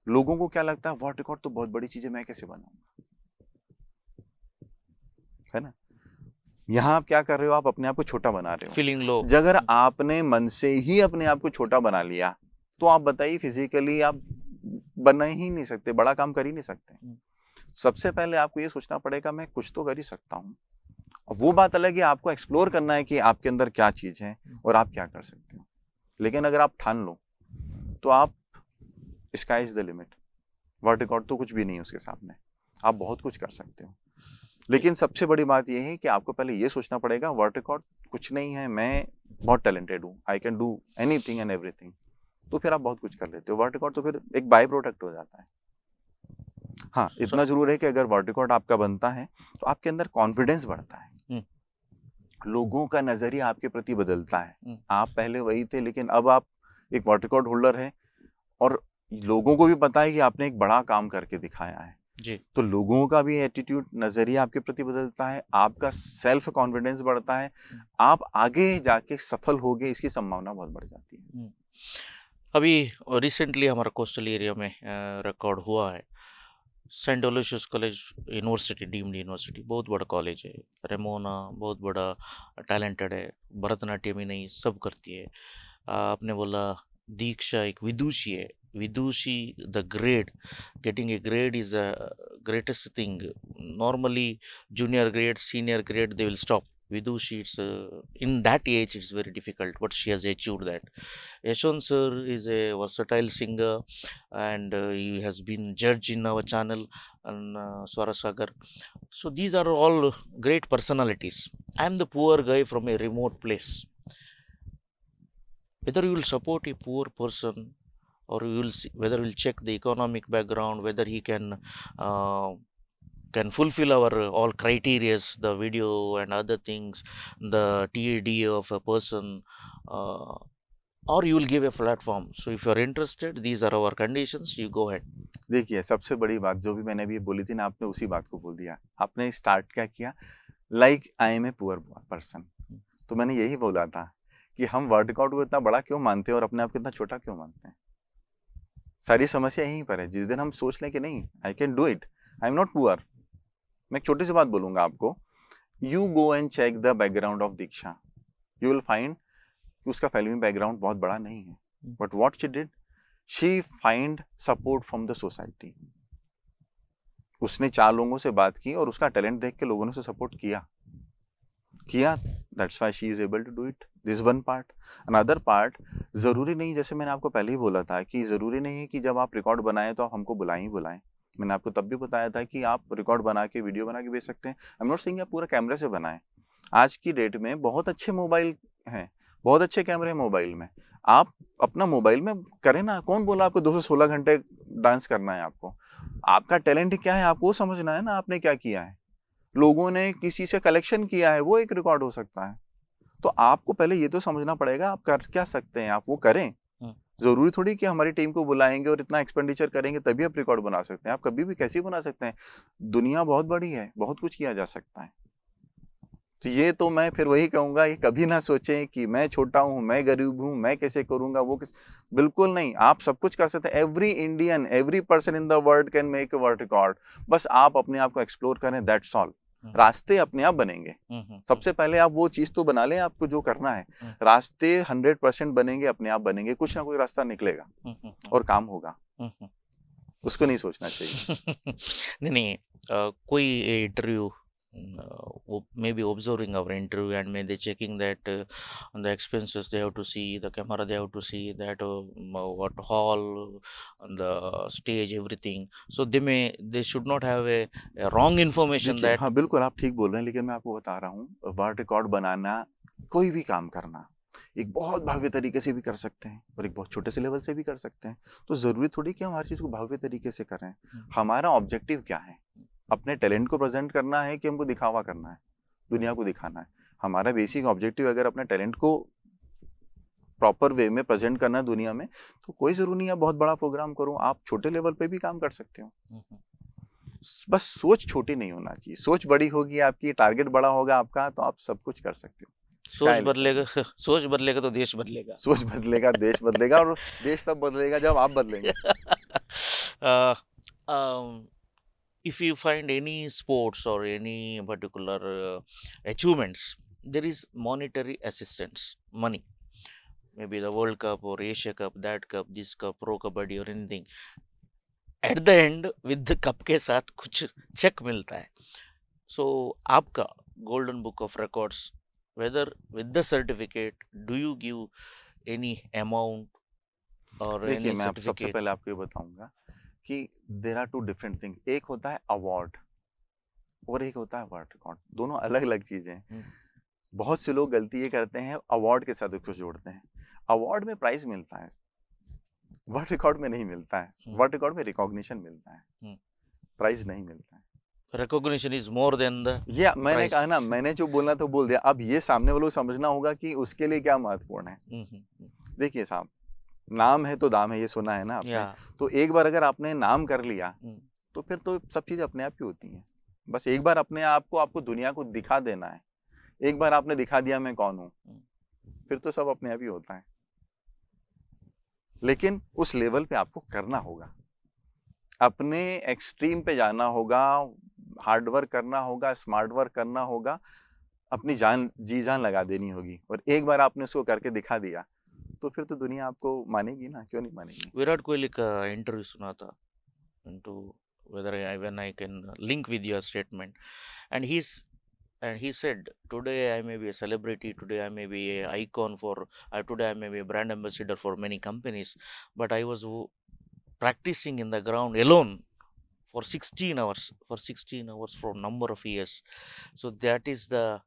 लोगों को क्या लगता है, वर्ल्ड रिकॉर्ड तो बहुत बड़ी चीज है, मैं कैसे बनाऊंगा, है ना। यहाँ आप क्या कर रहे हो, आप अपने आप को छोटा बना रहे हो, फीलिंग लो। अगर आपने मन से ही अपने आप को छोटा बना लिया तो आप बताइए फिजिकली आप बना ही नहीं सकते, बड़ा काम कर ही नहीं सकते। सबसे पहले आपको ये सोचना पड़ेगा मैं कुछ तो कर ही सकता हूँ। वो बात अलग है, आपको एक्सप्लोर करना है कि आपके अंदर क्या चीज है और आप क्या कर सकते हो। लेकिन अगर आप ठान लो तो आप, sky is the limit. World record तो कुछ भी नहीं है उसके सामने, आप बहुत कुछ कर सकते हो। लेकिन सबसे बड़ी बात यह है कि आपको पहले ये सोचना पड़ेगा वर्ल्ड रिकॉर्ड कुछ नहीं है, मैं बहुत टैलेंटेड हूँ, आई can do anything and everything. तो फिर आप बहुत कुछ कर लेते हो। वर्ल्ड रिकॉर्ड तो फिर एक बाय प्रोडक्ट हो जाता है। हाँ, इतना जरूर है कि अगर वर्ल्ड रिकॉर्ड आपका बनता है तो आपके अंदर कॉन्फिडेंस बढ़ता है, लोगों का नजरिया आपके प्रति बदलता है। आप पहले वही थे, लेकिन अब आप एक वर्ल्ड रिकॉर्ड होल्डर है और लोगों को भी पता है कि आपने एक बड़ा काम करके दिखाया है जी। तो लोगों का भी एटीट्यूड, नजरिया आपके प्रति बदलता है, आपका सेल्फ कॉन्फिडेंस बढ़ता है, आप आगे जाके सफल होगे, इसकी संभावना बहुत बढ़ जाती है। अभी रिसेंटली हमारा कोस्टल एरिया में रिकॉर्ड हुआ है। Saint Aloysius college university, deemed university, बहुत बड़ा कॉलेज है। रेमोना बहुत बड़ा टैलेंटेड है, भरतनाट्यम ही नहीं सब करती है। आपने बोला दीक्षा एक विदुषी है, Vidushi the grade, getting a grade is a greatest thing. Normally junior grade, senior grade they will stop. Vidushi, it's in that age it's very difficult, but she has achieved that. Yashwant sir is a versatile singer and he has been judge in our channel and Swarasagar. So these are all great personalities. I am the poor guy from a remote place. Whether you will support a poor person or you will see, whether you will check the economic background, whether he can fulfill our all criterias, the video and other things, the TAD of a person, or you will give a platform. So if you are interested, these are our conditions, you go ahead. देखिए, सबसे बड़ी बात जो भी मैंने अभी बोली थी ना, आपने उसी बात को बोल दिया। आपने स्टार्ट क्या किया, like I am a poor person. तो मैंने यही बोला था कि हम वर्ल्ड रिकॉर्ड को इतना बड़ा क्यों मानते हैं और अपने आप को इतना छोटा क्यों मानते हैं। सारी समस्या यहीं पर है। जिस दिन हम सोच लें कि नहीं, I can do it, I am not poor. मैं एक छोटी सी बात बोलूंगा आपको, you go and check the background of Diksha, you will find कि उसका फिल्मी बैकग्राउंड बहुत बड़ा नहीं है, but what she did, she find support from the society. उसने 4 लोगों से बात की और उसका टैलेंट देख के लोगों ने उसे सपोर्ट किया, that's why she is able to do it. This one part. Another part, जरूरी नहीं, जैसे मैंने आपको पहले ही बोला था कि जरूरी नहीं है कि जब आप रिकॉर्ड बनाएं तो आप हमको बुलाएं ही बुलाएं। मैंने आपको तब भी बताया था कि आप रिकॉर्ड बना के वीडियो बना के भेज सकते हैं। आई एम नॉट सेइंग आप पूरा कैमरे से बनाएं। आज की डेट में बहुत अच्छे मोबाइल हैं, बहुत अच्छे कैमरे हैं मोबाइल में, आप अपना मोबाइल में करें ना। कौन बोला आपको 216 घंटे डांस करना है? आपको आपका टैलेंट क्या है आपको समझना है ना, आपने क्या किया है, लोगों ने किसी से कलेक्शन किया है, वो एक रिकॉर्ड हो सकता है। तो आपको पहले ये तो समझना पड़ेगा आप कर क्या सकते हैं, आप वो करें। जरूरी थोड़ी कि हमारी टीम को बुलाएंगे और इतना एक्सपेंडिचर करेंगे तभी आप रिकॉर्ड बना सकते हैं। आप कभी भी कैसे बना सकते हैं, दुनिया बहुत बड़ी है, बहुत कुछ किया जा सकता है। तो ये तो मैं फिर वही कहूंगा, ये कभी ना सोचें कि मैं छोटा हूं, मैं गरीब हूं, मैं कैसे करूंगा, वो बिल्कुल नहीं, आप सब कुछ कर सकते हैं। Every Indian, every person in the world can make a world record. बस आप अपने आप को एक्सप्लोर करें, दैट्स ऑल। रास्ते अपने आप बनेंगे। सबसे पहले आप वो चीज तो बना लें आपको जो करना है, रास्ते 100% बनेंगे, अपने आप बनेंगे, कुछ ना कोई रास्ता निकलेगा और काम होगा। उसको नहीं सोचना चाहिए। नहीं, कोई interview maybe observing our interview and maybe checking that the expenses they have to see, the camera they have to see, that what hall, the stage, everything. So they should not have a wrong information that हाँ बिल्कुल आप ठीक बोल रहे हैं, लेकिन मैं आपको बता रहा हूँ, वर्ल्ड रिकॉर्ड बनाना, कोई भी काम करना एक बहुत भव्य तरीके से भी कर सकते हैं और एक बहुत छोटे से लेवल से भी कर सकते हैं। तो जरूरी थोड़ी कि हम हर चीज को भव्य तरीके से करें। हमारा ऑब्जेक्टिव क्या है, अपने टैलेंट को प्रेजेंट करना है कि हमको दिखावा करना है, दुनिया को दिखाना है। हमारा बेसिक ऑब्जेक्टिव अगर अपने टैलेंट को प्रॉपर वे में प्रेजेंट करना है दुनिया में, तो कोई जरूरी नहीं है बहुत बड़ा प्रोग्राम करो, आप छोटे लेवल पे भी काम कर सकते हो। बस सोच छोटी नहीं होना चाहिए, सोच बड़ी होगी आपकी, टारगेट बड़ा होगा आपका, तो आप सब कुछ कर सकते हो। सोच बदलेगा तो देश बदलेगा, सोच बदलेगा देश बदलेगा, और देश तब बदलेगा जब आप बदलेंगे। If you find any sports or any particular achievements, there is monetary assistance, money, maybe the World Cup or Asia Cup, that cup, this cup, Pro Kabaddi or anything. At the end, with the cup के साथ कुछ check मिलता है। So आपका Golden Book of Records, whether with the certificate, do you give any amount or any देखिए मैं certificate? सबसे पहले आपको ये बताऊंगा कि देयर आर 2 डिफरेंट थिंग। एक होता है अवार्ड और एक होता है वर्ल्ड रिकॉर्ड, दोनों अलग अलग चीजें हैं। बहुत से लोग गलती ये करते हैं, अवार्ड के साथ उसको जोड़ते हैं। अवार्ड में प्राइज मिलता है, वर्ल्ड रिकॉर्ड में नहीं मिलता है। वर्ल्ड रिकॉर्ड में रिकॉग्निशन मिलता है, प्राइज नहीं मिलता है। Recognition is more than the मैंने prize. कहा ना, मैंने जो बोलना तो बोल दिया। अब ये सामने वालों को समझना होगा कि उसके लिए क्या महत्वपूर्ण है। देखिए साहब, नाम है तो दाम है, ये सुना है ना आपने। तो एक बार अगर आपने नाम कर लिया तो फिर तो सब चीजें अपने आप ही होती हैं। बस एक बार अपने आप को, आपको दुनिया को दिखा देना है। एक बार आपने दिखा दिया मैं कौन हूं, फिर तो सब अपने आप ही होता है। लेकिन उस लेवल पे आपको करना होगा, अपने एक्सट्रीम पे जाना होगा, हार्ड वर्क करना होगा, स्मार्ट वर्क करना होगा, अपनी जान जी जान लगा देनी होगी। और एक बार आपने उसको करके दिखा दिया तो फिर तो दुनिया आपको मानेगी ना, क्यों नहीं मानेगी। विराट कोहली का इंटरव्यू सुना था, into whether when I can link with your statement, and he said, today I may be a celebrity, today I may be a icon for, today I may be a brand ambassador for many companies, but I was practicing in the ground alone for 16 hours for a number of years. So that is the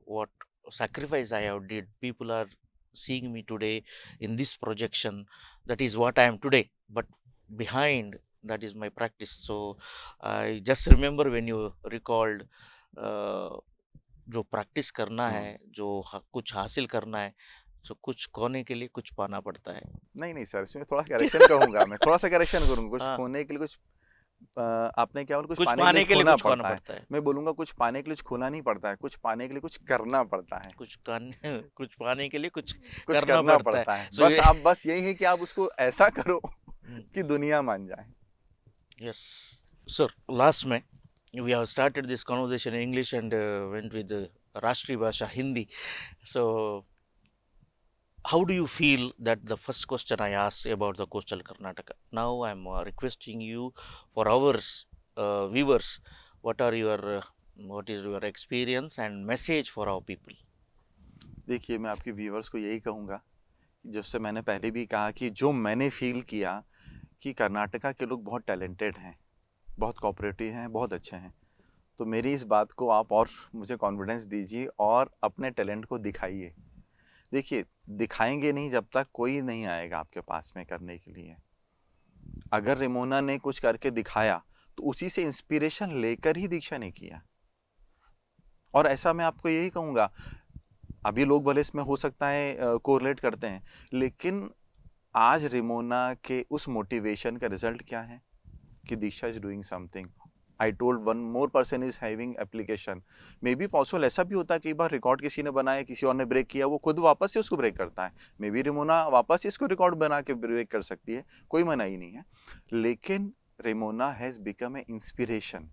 what sacrifice I have did. People are seeing me today in this projection, that is what I am today, but behind that is my practice. So I just remember when you recalled जो practice करना है, जो कुछ हासिल करना है, तो कुछ खोने के लिए कुछ पाना पड़ता है। नहीं सर, इसमें थोड़ा करेक्शन कहूंगा मैं, थोड़ा सा करेक्शन करूंगा। कुछ खोने के लिए कुछ, आपने क्या बोला, कुछ पाने के लिए कुछ खोना पड़ता है। मैं बोलूंगा कुछ पाने के लिए कुछ खोना नहीं पड़ता है, कुछ पाने के लिए कुछ करना पड़ता है। कुछ पाने के लिए कुछ करना पड़ता है। बस आप बस यही है कि आप उसको ऐसा करो कि दुनिया मान जाए। यस सर, लास्ट में we have started this conversation in English and went with the Rashtriya Bhasha Hindi. So, how do you feel that the first question I asked about the coastal Karnataka? Now I am requesting you for our viewers, what is your experience and message for our people? देखिए, मैं आपके viewers को यही कहूँगा, जिससे मैंने पहले भी कहा कि जो मैंने फील किया कि कर्नाटका के लोग बहुत टैलेंटेड हैं, बहुत कोऑपरेटिव हैं, बहुत अच्छे हैं। तो मेरी इस बात को आप और मुझे कॉन्फिडेंस दीजिए और अपने टैलेंट को दिखाइए। देखिए, दिखाएंगे नहीं जब तक कोई नहीं आएगा आपके पास में करने के लिए। अगर रेमोना ने कुछ करके दिखाया तो उसी से इंस्पिरेशन लेकर ही दीक्षा ने किया। और ऐसा मैं आपको यही कहूँगा, अभी लोग भले इसमें हो सकता है कोरिलेट करते हैं, लेकिन आज रेमोना के उस मोटिवेशन का रिजल्ट क्या है कि Diksha is doing something. I told one more person is having application. May be possible ऐसा भी होता है, कई बार रिकॉर्ड किसी ने बनाया, किसी और ने ब्रेक किया, वो खुद वापस से उसको ब्रेक करता है। मे बी रेमोना वापस इसको रिकॉर्ड बना के ब्रेक कर सकती है, कोई मना ही नहीं है। लेकिन Remona has become a inspiration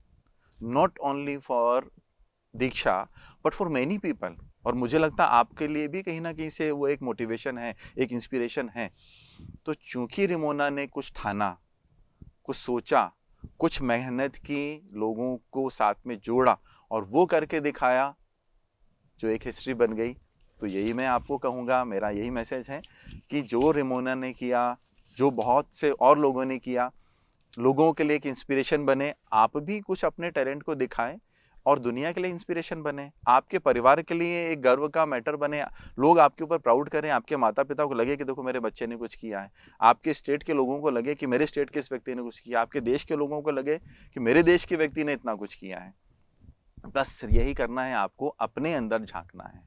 not only for Diksha but for many people. और मुझे लगता है आपके लिए भी कहीं ना कहीं से वो एक मोटिवेशन है, एक इंस्पिरेशन है। तो चूंकि रेमोना ने कुछ ठाना, कुछ सोचा, कुछ मेहनत की, लोगों को साथ में जोड़ा और वो करके दिखाया, जो एक हिस्ट्री बन गई। तो यही मैं आपको कहूँगा, मेरा यही मैसेज है कि जो रेमोना ने किया, जो बहुत से और लोगों ने किया, लोगों के लिए एक इंस्पिरेशन बने। आप भी कुछ अपने टैलेंट को दिखाएं और दुनिया के लिए इंस्पिरेशन बने, आपके परिवार के लिए एक गर्व का मैटर बने, लोग आपके ऊपर प्राउड करें, आपके माता पिता को लगे कि देखो मेरे बच्चे ने कुछ किया है, आपके स्टेट के लोगों को लगे कि मेरे स्टेट के इस व्यक्ति ने कुछ किया, आपके देश के लोगों को लगे कि मेरे देश के व्यक्ति ने इतना कुछ किया है। बस यही करना है आपको, अपने अंदर झांकना है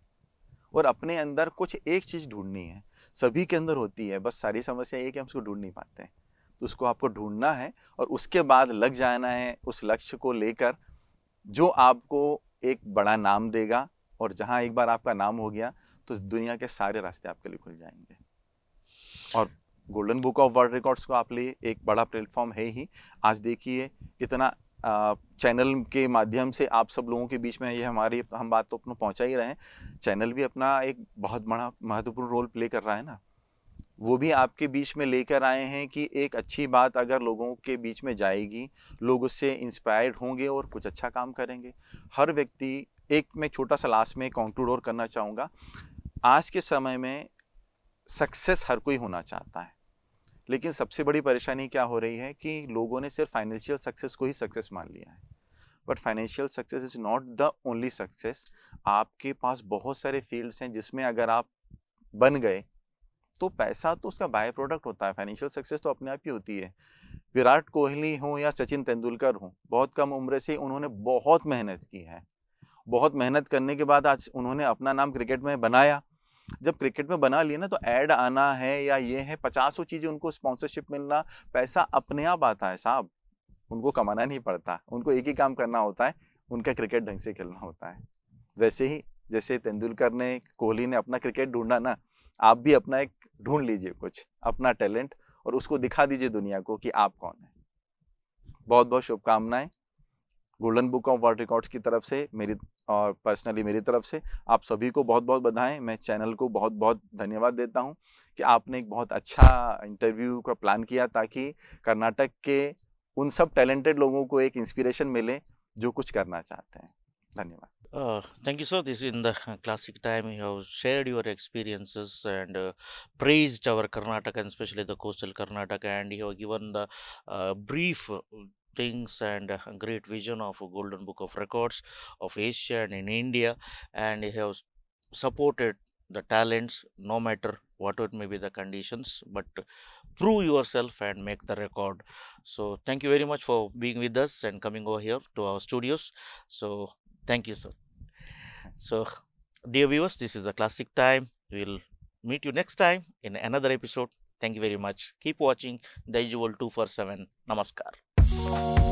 और अपने अंदर कुछ एक चीज़ ढूंढनी है। सभी के अंदर होती है, बस सारी समस्या ये कि हम उसको ढूंढ नहीं पाते हैं। तो उसको आपको ढूंढना है और उसके बाद लग जाना है उस लक्ष्य को लेकर, जो आपको एक बड़ा नाम देगा। और जहां एक बार आपका नाम हो गया तो दुनिया के सारे रास्ते आपके लिए खुल जाएंगे। और golden book of world records को आप लिए एक बड़ा प्लेटफॉर्म है ही। आज देखिए कितना चैनल के माध्यम से आप सब लोगों के बीच में ये हम बात तो अपना पहुंचा ही रहे हैं। चैनल भी अपना एक बहुत बड़ा महत्वपूर्ण रोल प्ले कर रहा है ना, वो भी आपके बीच में लेकर आए हैं कि एक अच्छी बात अगर लोगों के बीच में जाएगी, लोग उससे इंस्पायर्ड होंगे और कुछ अच्छा काम करेंगे। हर व्यक्ति, एक मैं छोटा सा लास्ट में कंक्लूड और करना चाहूँगा, आज के समय में सक्सेस हर कोई होना चाहता है, लेकिन सबसे बड़ी परेशानी क्या हो रही है कि लोगों ने सिर्फ फाइनेंशियल सक्सेस को ही सक्सेस मान लिया है। But financial success is not the only success. आपके पास बहुत सारे फील्ड्स हैं जिसमें अगर आप बन गए तो पैसा तो उसका बाय प्रोडक्ट होता है, फाइनेंशियल सक्सेस तो अपने आप ही होती है। विराट कोहली हो या सचिन तेंदुलकर हो, बहुत कम उम्र से उन्होंने बहुत मेहनत की है। बहुत मेहनत करने के बाद आज उन्होंने अपना नाम क्रिकेट में बनाया। जब क्रिकेट में बना लिया ना तो ऐड आना है या ये है, 50 चीजें, उनको स्पॉन्सरशिप मिलना, पैसा अपने आप आता है साहब। उनको कमाना नहीं पड़ता, उनको एक ही काम करना होता है, उनका क्रिकेट ढंग से खेलना होता है। वैसे ही जैसे तेंदुलकर ने, कोहली ने अपना क्रिकेट ढूंढा ना, आप भी अपना एक ढूंढ लीजिए कुछ अपना टैलेंट और उसको दिखा दीजिए दुनिया को कि आप कौन है। बहुत बहुत शुभकामनाएं golden book of world records की तरफ से, मेरी और पर्सनली मेरी तरफ से आप सभी को बहुत बहुत बधाएं। मैं चैनल को बहुत बहुत धन्यवाद देता हूं कि आपने एक बहुत अच्छा इंटरव्यू का प्लान किया ताकि कर्नाटक के उन सब टैलेंटेड लोगों को एक इंस्पिरेशन मिले जो कुछ करना चाहते हैं। धन्यवाद। Thank you, sir. This is in the classic time. You have shared your experiences and praised our Karnataka, and especially the coastal Karnataka, and you have given the brief things and great vision of a Golden Book of Records of Asia and in India, and you have supported the talents no matter what it may be the conditions, but prove yourself and make the record. So thank you very much for being with us and coming over here to our studios. So thank you, sir. So, dear viewers, this is a classic time. We'll meet you next time in another episode. Thank you very much. Keep watching the usual 247. Namaskar.